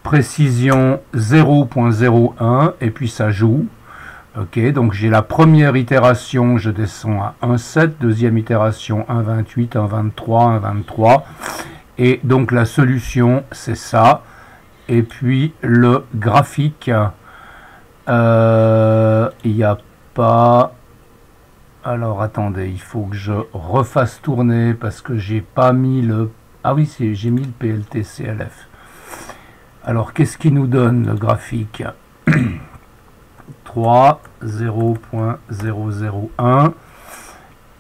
Précision 0,01. Et puis ça joue. Ok, donc j'ai la première itération, je descends à 1,7. Deuxième itération, 1,28, 1,23, 1,23. Et donc la solution, c'est ça. Et puis le graphique, il n'y a pas... Alors attendez, il faut que je refasse tourner parce que j'ai pas mis le... Ah oui, j'ai mis le PLT-CLF. Alors qu'est-ce qui nous donne le graphique? 3, 0,001.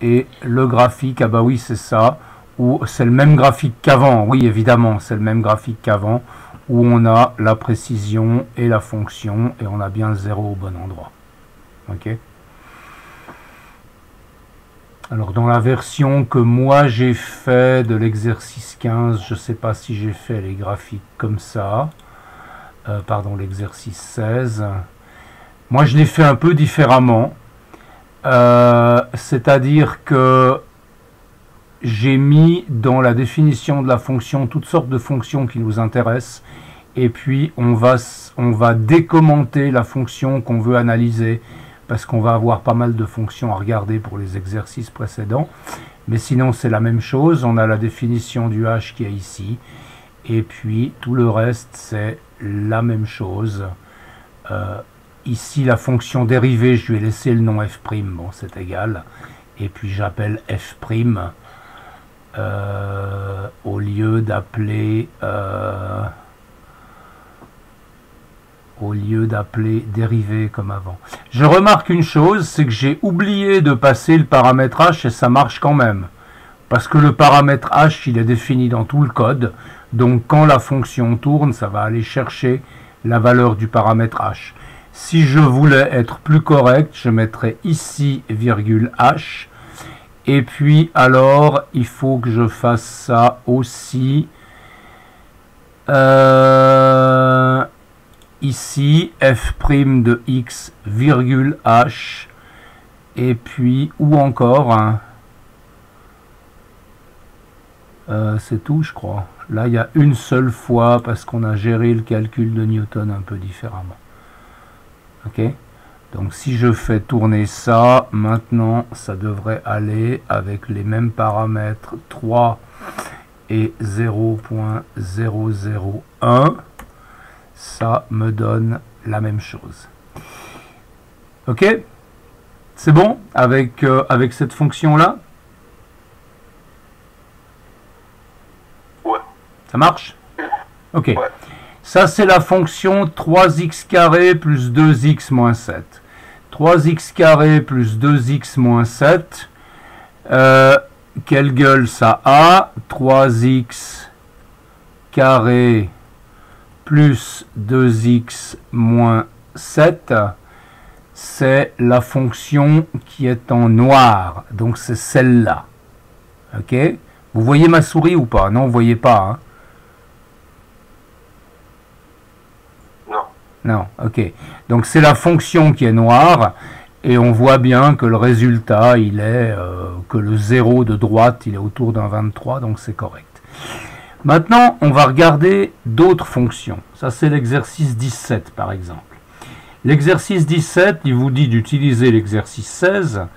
Et le graphique, ah bah oui, c'est ça. Où c'est le même graphique qu'avant, oui évidemment c'est le même graphique qu'avant, où on a la précision et la fonction, et on a bien le 0 au bon endroit. Ok. Alors dans la version que moi j'ai fait de l'exercice 15, je ne sais pas si j'ai fait les graphiques comme ça, pardon l'exercice 16, moi je l'ai fait un peu différemment, c'est-à-dire que j'ai mis dans la définition de la fonction toutes sortes de fonctions qui nous intéressent et puis on va décommenter la fonction qu'on veut analyser parce qu'on va avoir pas mal de fonctions à regarder pour les exercices précédents, mais sinon c'est la même chose. On a la définition du h qui est ici et puis tout le reste c'est la même chose. Ici la fonction dérivée, je lui ai laissé le nom f', bon c'est égal, et puis j'appelle f'. Au lieu d'appeler dérivée comme avant. Je remarque une chose, c'est que j'ai oublié de passer le paramètre h et ça marche quand même. Parce que le paramètre h, il est défini dans tout le code. Donc quand la fonction tourne, ça va aller chercher la valeur du paramètre h. Si je voulais être plus correct, je mettrais ici virgule h. Et puis, alors, il faut que je fasse ça aussi. Ici, f' de x, virgule h. Et puis, ou encore, hein, c'est tout, je crois. Là, il y a une seule fois parce qu'on a géré le calcul de Newton un peu différemment. Ok ? Donc si je fais tourner ça, maintenant ça devrait aller avec les mêmes paramètres 3 et 0,001. Ça me donne la même chose. Ok? C'est bon avec cette fonction-là? Ouais. Ça marche? Ok. Ouais. Ça, c'est la fonction 3x carré plus 2x moins 7. 3x carré plus 2x moins 7. Quelle gueule ça a? 3x carré plus 2x moins 7. C'est la fonction qui est en noir. Donc, c'est celle-là. Ok? Vous voyez ma souris ou pas? Non, vous ne voyez pas, hein? Non, ok. Donc c'est la fonction qui est noire et on voit bien que le résultat, il est que le 0 de droite, il est autour d'un 23, donc c'est correct. Maintenant, on va regarder d'autres fonctions. Ça, c'est l'exercice 17, par exemple. L'exercice 17, il vous dit d'utiliser l'exercice 16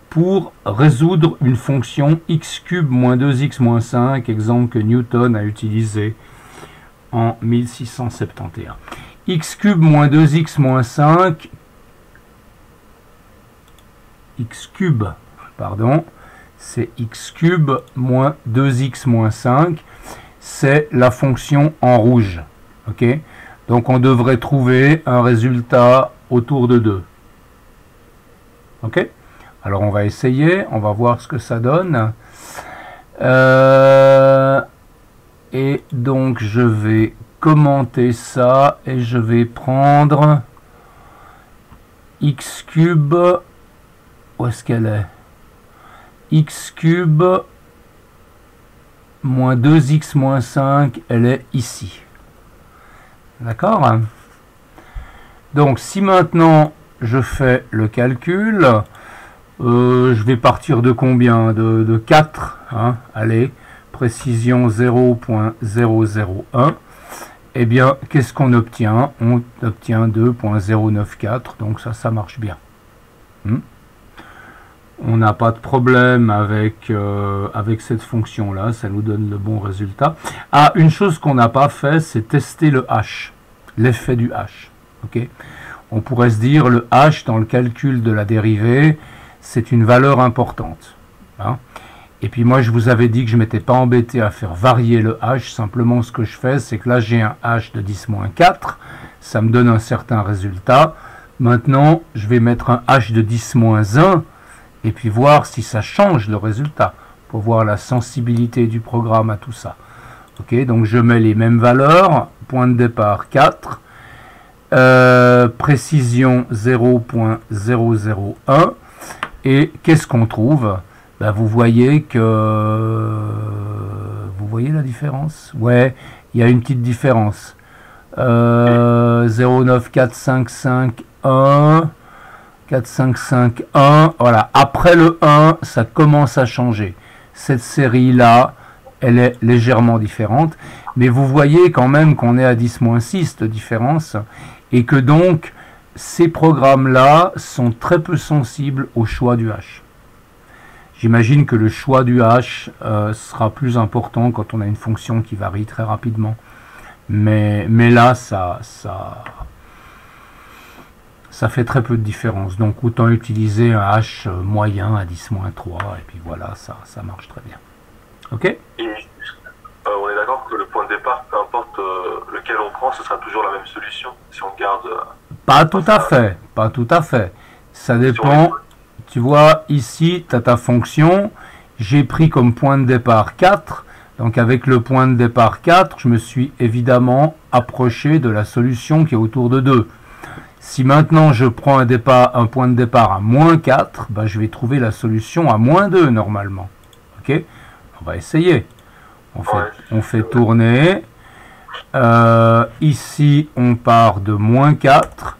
pour résoudre une fonction x cube moins 2x moins 5, exemple que Newton a utilisé en 1671. X cube moins 2x moins 5, x cube, pardon, c'est x cube moins 2x moins 5, c'est la fonction en rouge. Ok? Donc on devrait trouver un résultat autour de 2. Ok? Alors on va essayer, on va voir ce que ça donne. Et donc je vais commenter ça et je vais prendre x cube. Où est-ce qu'elle est? X cube moins 2x moins 5, elle est ici. D'accord? Donc si maintenant je fais le calcul, je vais partir de combien? De 4. Hein? Allez, précision 0.001. Eh bien, qu'est-ce qu'on obtient? On obtient 2.094. Donc ça marche bien. On n'a pas de problème avec cette fonction-là. Ça nous donne le bon résultat. Ah, une chose qu'on n'a pas fait, c'est tester le h. L'effet du h. Okay? On pourrait se dire, le h dans le calcul de la dérivée, c'est une valeur importante. Hein? Et puis moi, je vous avais dit que je ne m'étais pas embêté à faire varier le h. Simplement, ce que je fais, c'est que là, j'ai un h de 10-4. Ça me donne un certain résultat. Maintenant, je vais mettre un h de 10-1 et puis voir si ça change le résultat pour voir la sensibilité du programme à tout ça. Ok, donc je mets les mêmes valeurs. Point de départ 4. Précision 0.001. Et qu'est-ce qu'on trouve? Ben, vous voyez que... Vous voyez la différence? Ouais, il y a une petite différence. 0,94551, 4551, voilà. Après le 1, ça commence à changer. Cette série-là, elle est légèrement différente. Mais vous voyez quand même qu'on est à 10-6 de différence. Et que donc, ces programmes-là sont très peu sensibles au choix du H. J'imagine que le choix du H sera plus important quand on a une fonction qui varie très rapidement. Mais là, ça fait très peu de différence. Donc autant utiliser un H moyen à 10-3, et puis voilà, ça marche très bien. Ok? On est d'accord que le point de départ, peu importe lequel on prend, ce sera toujours la même solution, si on garde... Pas tout à fait, pas tout à fait. Ça dépend... Tu vois, ici, tu as ta fonction. J'ai pris comme point de départ 4. Donc, avec le point de départ 4, je me suis évidemment approché de la solution qui est autour de 2. Si maintenant, je prends un point de départ à moins 4, ben, je vais trouver la solution à moins 2 normalement. Ok? On va essayer. On fait tourner. Ici, on part de moins 4.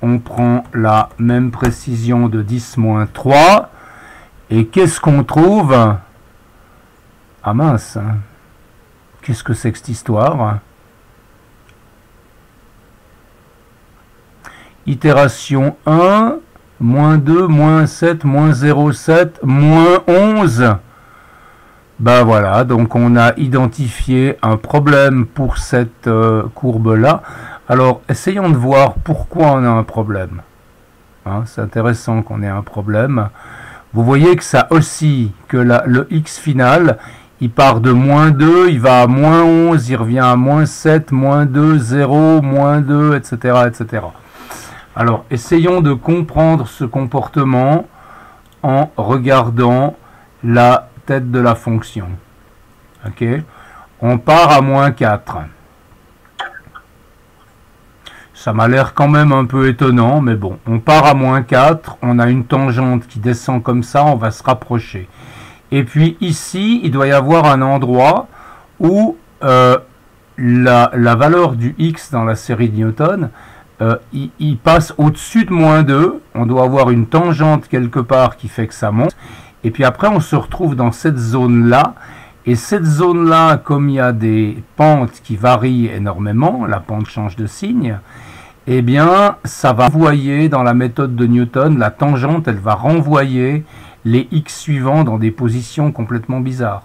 On prend la même précision de 10-3. Et qu'est-ce qu'on trouve? Ah mince. Qu'est-ce que c'est que cette histoire? Itération 1, moins 2, moins 7, moins 0,7, moins 11. Ben voilà, donc on a identifié un problème pour cette courbe-là. Alors, essayons de voir pourquoi on a un problème. Hein, c'est intéressant qu'on ait un problème. Vous voyez que ça oscille, que le x final, il part de moins 2, il va à moins 11, il revient à moins 7, moins 2, 0, moins 2, etc., etc. Alors, essayons de comprendre ce comportement en regardant la tête de la fonction. Ok? On part à moins 4. Ça m'a l'air quand même un peu étonnant, mais bon. On part à moins 4, on a une tangente qui descend comme ça, on va se rapprocher. Et puis ici, il doit y avoir un endroit où la valeur du x dans la série de Newton, il passe au-dessus de moins 2. On doit avoir une tangente quelque part qui fait que ça monte. Et puis après, on se retrouve dans cette zone-là. Et cette zone-là, comme il y a des pentes qui varient énormément, la pente change de signe, eh bien, ça va renvoyer dans la méthode de Newton, la tangente, elle va renvoyer les x suivants dans des positions complètement bizarres.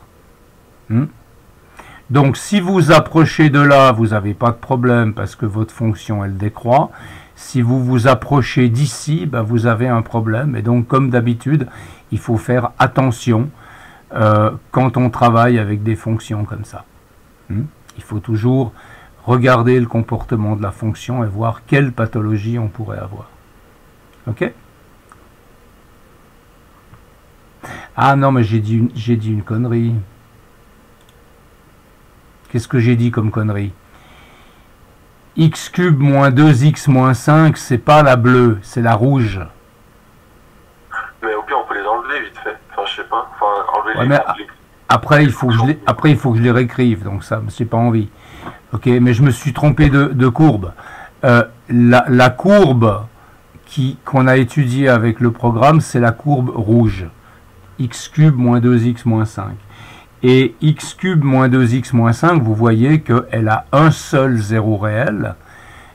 Donc, si vous approchez de là, vous n'avez pas de problème parce que votre fonction, elle décroît. Si vous vous approchez d'ici, ben, vous avez un problème. Et donc, comme d'habitude, il faut faire attention quand on travaille avec des fonctions comme ça. Il faut toujours regarder le comportement de la fonction et voir quelle pathologie on pourrait avoir. Ok? Ah non, mais j'ai dit une connerie. Qu'est-ce que j'ai dit comme connerie? X cube moins 2x moins 5, c'est pas la bleue, c'est la rouge. Mais au pire, on peut les enlever vite fait. Enfin, je sais pas. Enfin, enlever Ouais, les... mais après, il faut que je les réécrive, donc ça, j'ai pas envie. Ok, mais je me suis trompé de courbe. La courbe qu'on a étudiée avec le programme, c'est la courbe rouge. X cube moins 2x moins 5. Et x cube moins 2x moins 5, vous voyez qu'elle a un seul zéro réel.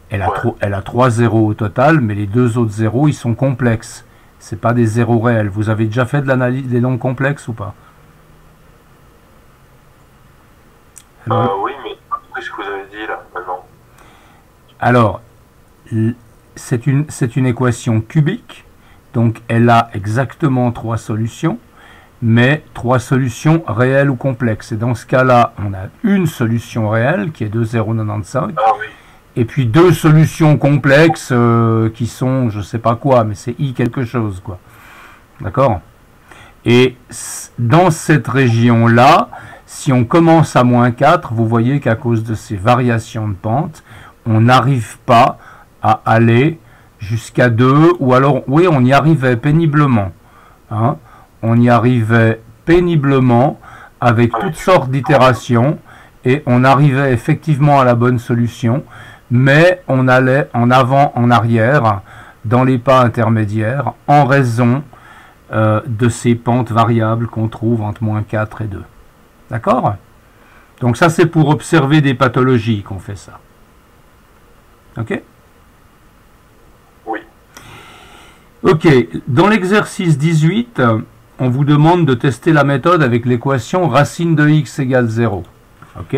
Elle a 3 zéros au total, mais les deux autres zéros, ils sont complexes. Ce pas des zéros réels. Vous avez déjà fait de l'analyse des nombres complexes ou pas? Oui, mais qu'est-ce que vous avez dit là maintenant? Alors, c'est une équation cubique, donc elle a exactement 3 solutions, mais 3 solutions réelles ou complexes. Et dans ce cas-là, on a une solution réelle qui est 2,095, et puis 2 solutions complexes qui sont, je sais pas quoi, mais c'est i quelque chose, quoi. D'accord? Et dans cette région-là, si on commence à moins 4, vous voyez qu'à cause de ces variations de pente, on n'arrive pas à aller jusqu'à 2, ou alors, oui, on y arrivait péniblement. Hein, on y arrivait péniblement avec toutes sortes d'itérations, et on arrivait effectivement à la bonne solution, mais on allait en avant, en arrière, dans les pas intermédiaires, en raison de ces pentes variables qu'on trouve entre moins 4 et 2. D'accord? Donc ça, c'est pour observer des pathologies qu'on fait ça. Ok? Oui. Ok, dans l'exercice 18, on vous demande de tester la méthode avec l'équation racine de x égale 0. Ok?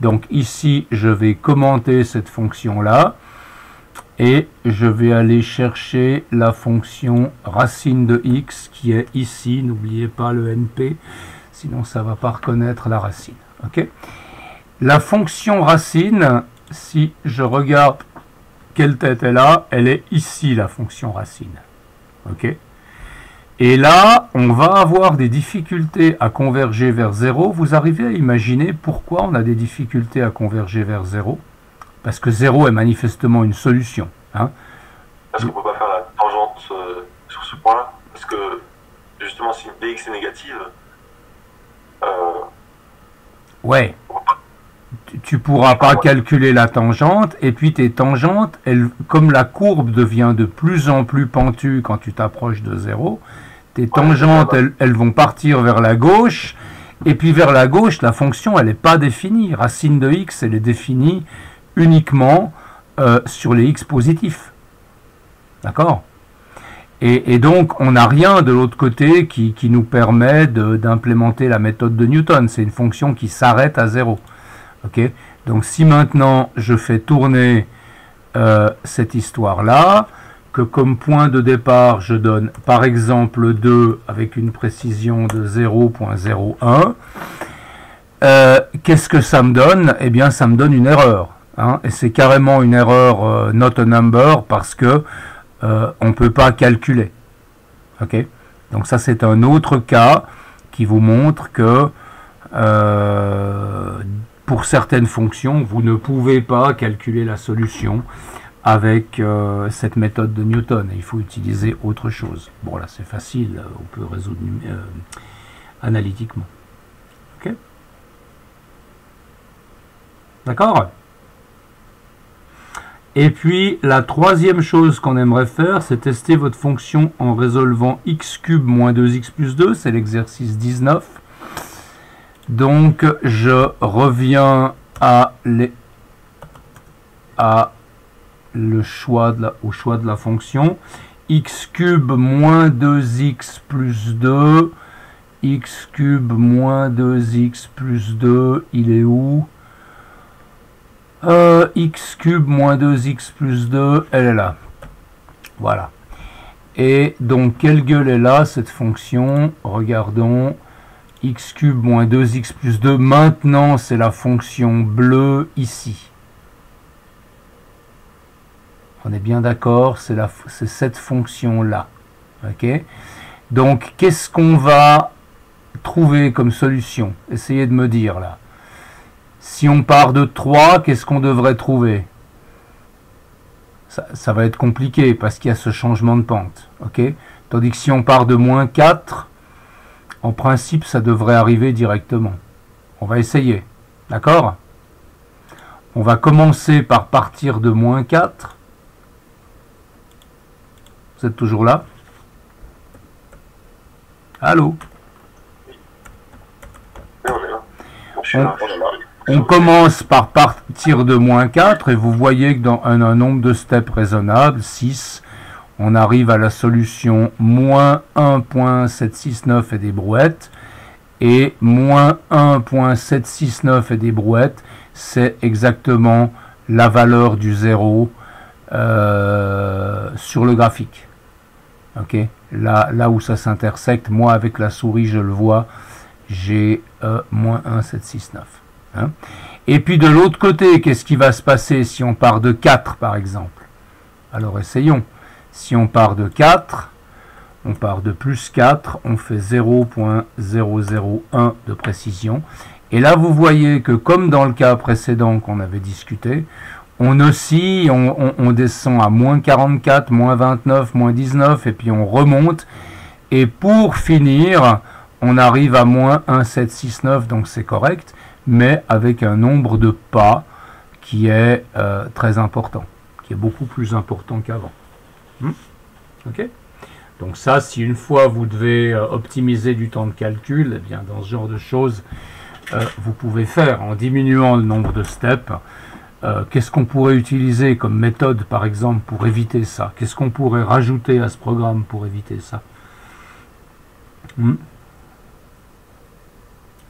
Donc ici, je vais commenter cette fonction-là et je vais aller chercher la fonction racine de x qui est ici. N'oubliez pas le NP. Sinon, ça ne va pas reconnaître la racine. Okay? La fonction racine, si je regarde quelle tête elle a, elle est ici, la fonction racine. Okay? Et là, on va avoir des difficultés à converger vers 0. Vous arrivez à imaginer pourquoi on a des difficultés à converger vers 0? Parce que 0 est manifestement une solution. Hein? Parce qu'on ne peut pas faire la tangente sur ce point-là. Parce que, justement, si dx est négative... Ouais, tu pourras pas calculer la tangente, et puis tes tangentes, comme la courbe devient de plus en plus pentue quand tu t'approches de 0, tes tangentes, elles vont partir vers la gauche, et puis vers la gauche, la fonction, elle n'est pas définie. Racine de x, elle est définie uniquement sur les x positifs. D'accord ? Et donc, on n'a rien de l'autre côté qui nous permet d'implémenter la méthode de Newton. C'est une fonction qui s'arrête à 0. Okay? Donc, si maintenant je fais tourner cette histoire-là, que comme point de départ, je donne par exemple 2 avec une précision de 0,01, qu'est-ce que ça me donne? Eh bien, ça me donne une erreur. Hein? Et c'est carrément une erreur not a number parce que on ne peut pas calculer. Okay? Donc ça, c'est un autre cas qui vous montre que pour certaines fonctions, vous ne pouvez pas calculer la solution avec cette méthode de Newton. Il faut utiliser autre chose. Bon, là, c'est facile. On peut résoudre analytiquement. Okay? D'accord ? Et puis, la troisième chose qu'on aimerait faire, c'est tester votre fonction en résolvant x cube moins 2x plus 2. C'est l'exercice 19. Donc, je reviens à au choix de la fonction. X cube moins 2x plus 2. X cube moins 2x plus 2, il est où? X cube moins 2x plus 2, elle est là. Voilà. Et donc, quelle gueule est là, cette fonction? Regardons. X cube moins 2x plus 2. Maintenant, c'est la fonction bleue ici. On est bien d'accord, c'est cette fonction-là. Ok? Donc, qu'est-ce qu'on va trouver comme solution? Essayez de me dire, là. Si on part de 3, qu'est-ce qu'on devrait trouver? Ça va être compliqué, parce qu'il y a ce changement de pente. Ok? Tandis que si on part de moins 4, en principe, ça devrait arriver directement. On va essayer. D'accord? On va commencer par partir de moins 4. Vous êtes toujours là? Allô? On commence par partir de moins 4 et vous voyez que dans un nombre de steps raisonnable, 6, on arrive à la solution moins 1.769 et des brouettes. Et moins 1.769 et des brouettes, c'est exactement la valeur du 0 sur le graphique. Ok, là où ça s'intersecte, moi avec la souris je le vois, j'ai moins 1.769. Hein. Et puis de l'autre côté, qu'est-ce qui va se passer si on part de 4 par exemple? Alors essayons. Si on part de 4, on part de plus 4, on fait 0.001 de précision. Et là, vous voyez que comme dans le cas précédent qu'on avait discuté, on oscille, on descend à moins 44, moins 29, moins 19, et puis on remonte. Et pour finir, on arrive à moins 1.769, donc c'est correct, mais avec un nombre de pas qui est très important, qui est beaucoup plus important qu'avant. Ok? Donc ça, si une fois vous devez optimiser du temps de calcul, eh bien dans ce genre de choses, vous pouvez faire en diminuant le nombre de steps. Qu'est-ce qu'on pourrait utiliser comme méthode, par exemple, pour éviter ça? Qu'est-ce qu'on pourrait rajouter à ce programme pour éviter ça?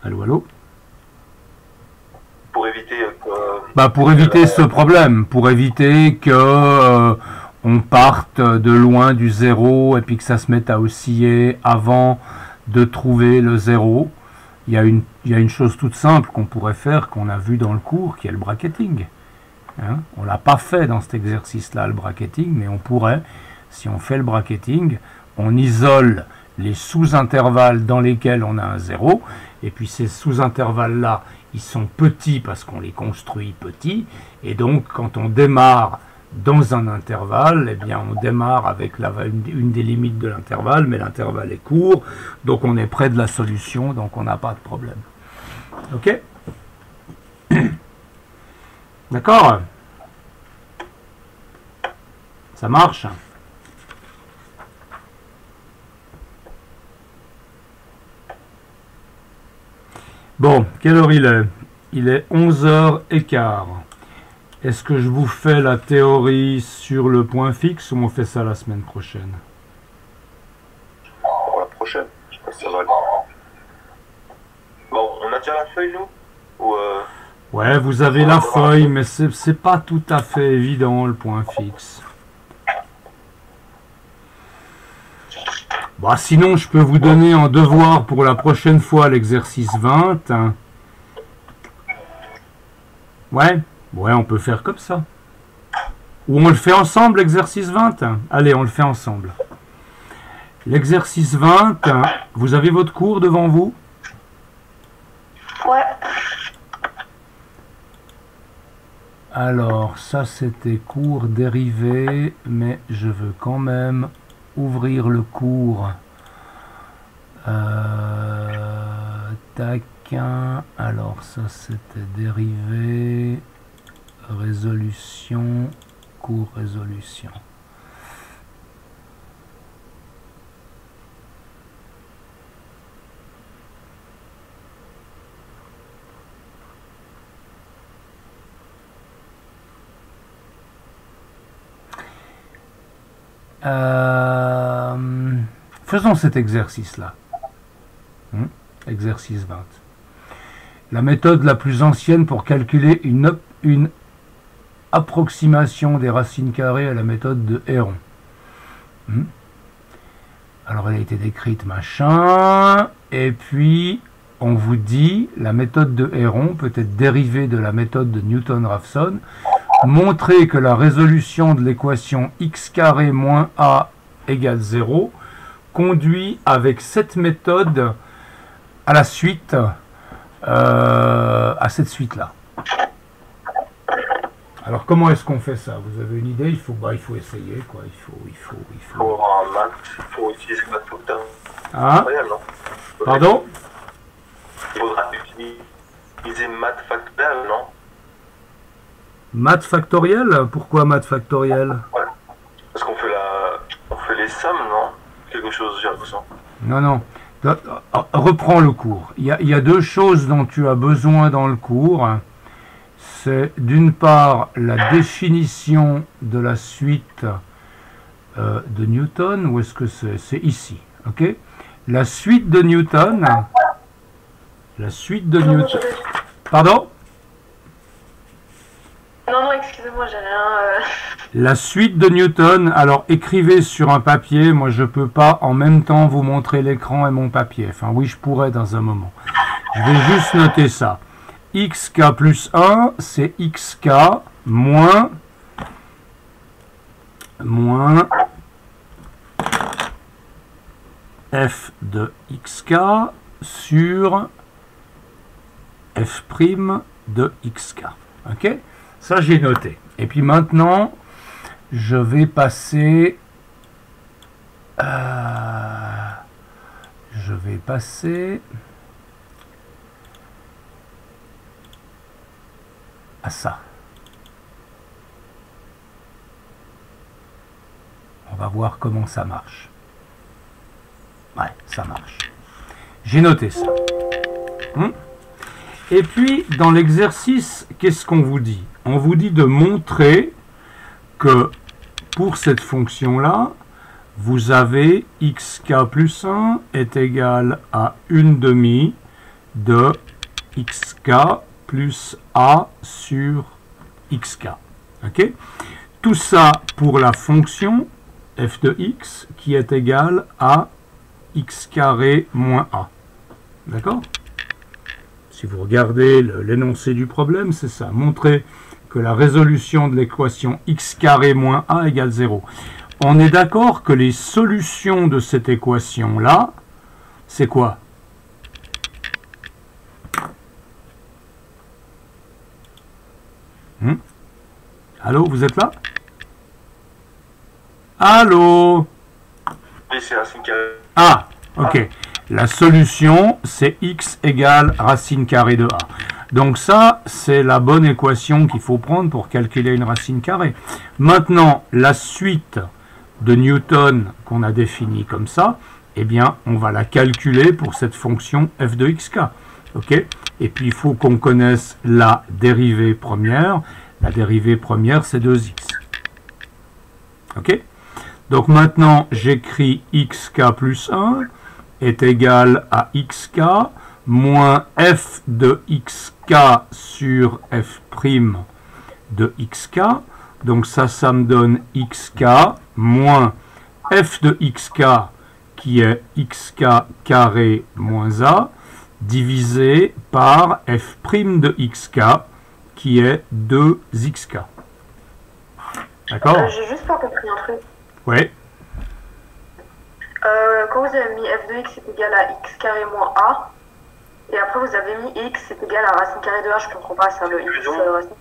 Allô, allô? Pour éviter pour éviter ce problème, pour éviter que on parte de loin du 0 et puis que ça se mette à osciller avant de trouver le 0. Il y a une chose toute simple qu'on pourrait faire, qu'on a vu dans le cours, qui est le bracketing. Hein? On ne l'a pas fait dans cet exercice-là, le bracketing, mais on pourrait, si on fait le bracketing, on isole les sous-intervalles dans lesquels on a un 0, et puis ces sous-intervalles-là, ils sont petits parce qu'on les construit petits, et donc quand on démarre dans un intervalle, eh bien on démarre avec une des limites de l'intervalle, mais l'intervalle est court, donc on est près de la solution, donc on n'a pas de problème. Ok? D'accord? Ça marche? Bon, quelle heure il est? Il est 11h15. Est-ce que je vous fais la théorie sur le point fixe ou on fait ça la semaine prochaine? pour la prochaine. Je pense que ça va aller. Bon, on a déjà la feuille, nous? Ou Ouais, vous avez la feuille, mais c'est pas tout à fait évident, le point fixe. Bah, sinon, je peux vous donner en devoir pour la prochaine fois l'exercice 20. Hein. Ouais, on peut faire comme ça. Ou on le fait ensemble, l'exercice 20. Allez, on le fait ensemble. L'exercice 20, vous avez votre cours devant vous? Ouais. Alors, ça c'était cours dérivé, mais je veux quand même ouvrir le cours. Tac. Alors, ça c'était dérivé, résolution, cours résolution. Faisons cet exercice-là. Exercice 20. La méthode la plus ancienne pour calculer une approximation des racines carrées à la méthode de Héron. Alors elle a été décrite machin, et puis on vous dit la méthode de Héron peut être dérivée de la méthode de Newton-Raphson. Montrer que la résolution de l'équation x carré moins a égale 0 conduit avec cette méthode à la suite, à cette suite-là. Alors comment est-ce qu'on fait ça? Vous avez une idée? Il faut essayer, quoi. Il faut. Pour maths, il faut utiliser maths factoriel. Hein? Pardon? Il faudra utiliser maths factoriel, non? Maths factoriel? Pourquoi maths factoriel? Ouais. Parce qu'on fait les sommes, non? Quelque chose, j'ai l'impression. Non. Reprends le cours. Il y a deux choses dont tu as besoin dans le cours. C'est d'une part la définition de la suite de Newton. Où est-ce que c'est? C'est ici. Ok? La suite de Newton. La suite de Newton. Pardon? Non, excusez-moi, j'ai rien... La suite de Newton, alors écrivez sur un papier, moi je peux pas en même temps vous montrer l'écran et mon papier. Enfin oui, je pourrais dans un moment. Je vais juste noter ça. Xk plus 1, c'est xk moins f de xk sur f' de xk. Ok? Ça, j'ai noté. Et puis maintenant, je vais passer... à ça. On va voir comment ça marche. Ouais, ça marche. J'ai noté ça. Et puis, dans l'exercice, qu'est-ce qu'on vous dit? On vous dit de montrer que pour cette fonction-là, vous avez xk plus 1 est égal à 1/2 de xk plus a sur xk. Ok? Tout ça pour la fonction f de x qui est égale à x carré moins a. D'accord? Si vous regardez l'énoncé du problème, c'est ça. Montrer que la résolution de l'équation x carré moins a égale 0. On est d'accord que les solutions de cette équation-là, c'est quoi? Allô, vous êtes là? Allô? Oui, c'est racine carrée. Ah, ok. La solution, c'est x égale racine carrée de a. Donc ça, c'est la bonne équation qu'il faut prendre pour calculer une racine carrée. Maintenant, la suite de Newton qu'on a définie comme ça, eh bien, on va la calculer pour cette fonction f de xk. Ok? Et puis, il faut qu'on connaisse la dérivée première. La dérivée première, c'est 2x. Ok? Donc maintenant, j'écris xk plus 1 est égal à xk moins f de xk sur f' de xk. Donc ça me donne xk moins f de xk qui est xk carré moins a divisé par f' de xk qui est 2xk. D'accord? J'ai juste pas compris un truc. Oui. Quand vous avez mis f de x est égal à x carré moins a, et après vous avez mis x est égal à racine carrée de a, je comprends pas ça, le x racine.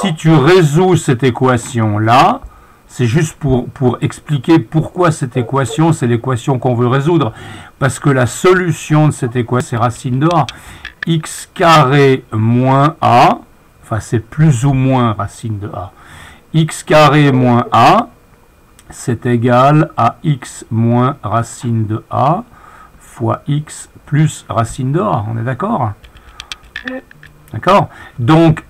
Si tu résous cette équation-là, c'est juste pour expliquer pourquoi cette équation, c'est l'équation qu'on veut résoudre. Parce que la solution de cette équation, c'est racine de a. X carré moins a, enfin c'est plus ou moins racine de a. X carré moins a, c'est égal à x moins racine de a fois x plus racine de a. On est d'accord? D'accord? Donc,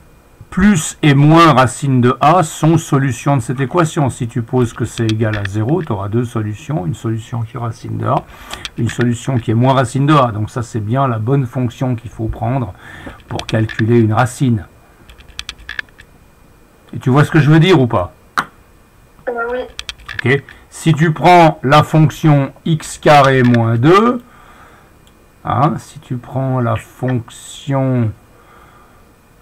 plus et moins racine de a sont solutions de cette équation. Si tu poses que c'est égal à 0, tu auras deux solutions, une solution qui est racine de a, une solution qui est moins racine de a. Donc ça, c'est bien la bonne fonction qu'il faut prendre pour calculer une racine. Et tu vois ce que je veux dire ou pas? Oui. Ok. Si tu prends la fonction x carré moins 2, hein, si tu prends la fonction...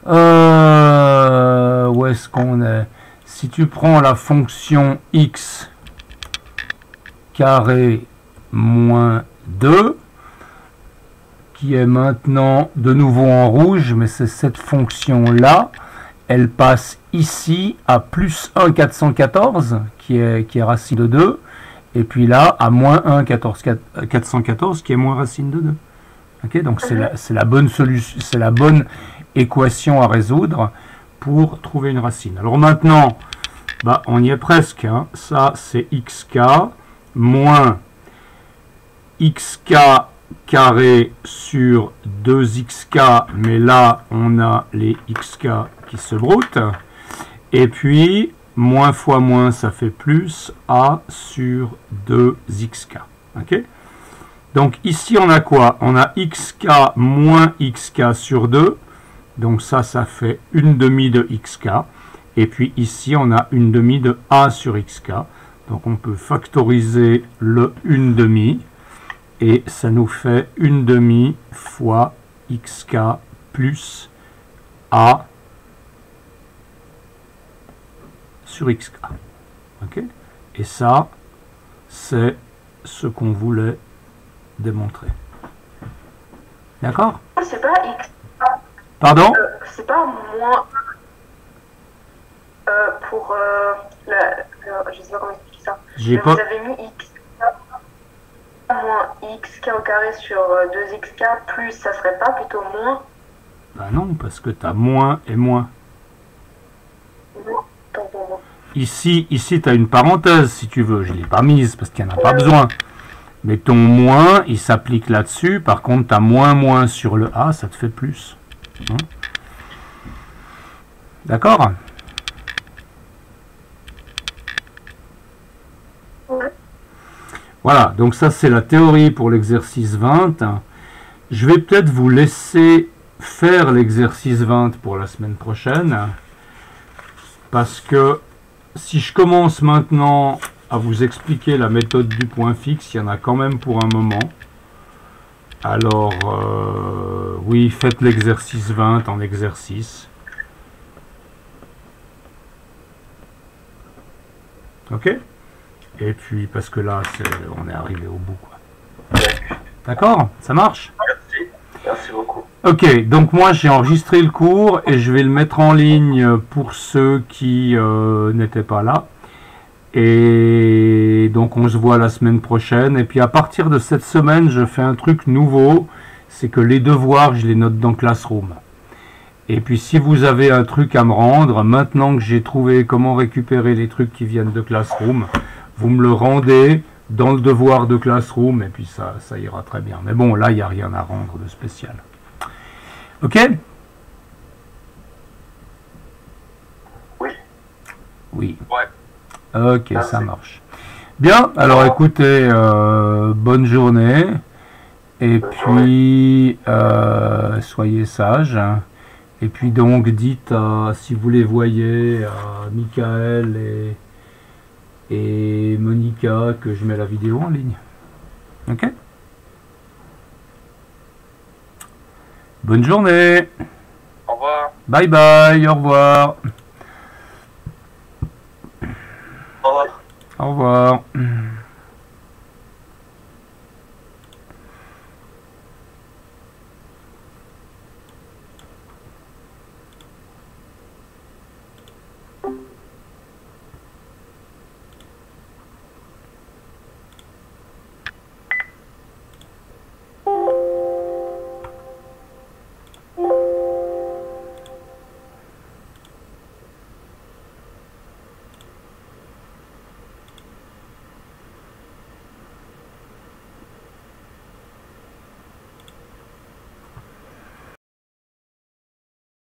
où est-ce qu'on est? Si tu prends la fonction x carré moins 2, qui est maintenant de nouveau en rouge, mais c'est cette fonction-là, elle passe ici à plus 1 414, qui est racine de 2, et puis là à moins 1 414, qui est moins racine de 2. Okay, donc c'est la bonne solution, c'est la bonne équation à résoudre pour trouver une racine. Alors maintenant, bah, on y est presque. Hein. Ça, c'est xk moins xk carré sur 2xk, mais là, on a les xk qui se broutent. Et puis, moins fois moins, ça fait plus a sur 2xk. Okay. Donc ici, on a quoi? On a xk moins xk sur 2. Donc ça fait une demi de xk. Et puis ici, on a une demi de a sur xk. Donc on peut factoriser le une demi. Et ça nous fait une demi fois xk plus a sur xk. Okay. Et ça, c'est ce qu'on voulait démontrer. D'accord? C'est pas x. Pardon? C'est pas moins pour je sais pas comment expliquer ça. Vous avez mis x moins xk au carré sur 2xk plus, ça serait pas plutôt moins? Bah non, parce que tu as moins et moins. Non, Ici tu as une parenthèse si tu veux. Je ne l'ai pas mise parce qu'il n'y en a pas besoin. Mais ton moins, il s'applique là-dessus. Par contre, tu as moins sur le a, ça te fait plus. Hein? D'accord? Ouais. Voilà, donc ça c'est la théorie pour l'exercice 20. Je vais peut-être vous laisser faire l'exercice 20 pour la semaine prochaine. Parce que si je commence maintenant à vous expliquer la méthode du point fixe, il y en a quand même pour un moment. Alors, oui, faites l'exercice 20 en exercice. Ok? Et puis, parce que là, on est arrivé au bout, quoi. D'accord? Ça marche? Merci. Merci beaucoup. Ok, donc moi j'ai enregistré le cours et je vais le mettre en ligne pour ceux qui n'étaient pas là. Et donc on se voit la semaine prochaine. Et puis à partir de cette semaine, je fais un truc nouveau. C'est que les devoirs, je les note dans Classroom. Et puis si vous avez un truc à me rendre, maintenant que j'ai trouvé comment récupérer les trucs qui viennent de Classroom, vous me le rendez dans le devoir de Classroom. Et puis ça ira très bien. Mais bon, là, il n'y a rien à rendre de spécial. Ok? Oui. Oui. Ouais. Ok, ça marche. Bien, alors écoutez, bonne journée. Et puis, soyez sages. Et puis donc, dites, si vous les voyez, à Michael et Monica, que je mets la vidéo en ligne. Ok? Bonne journée. Au revoir. Bye bye, au revoir. Au revoir. Au revoir.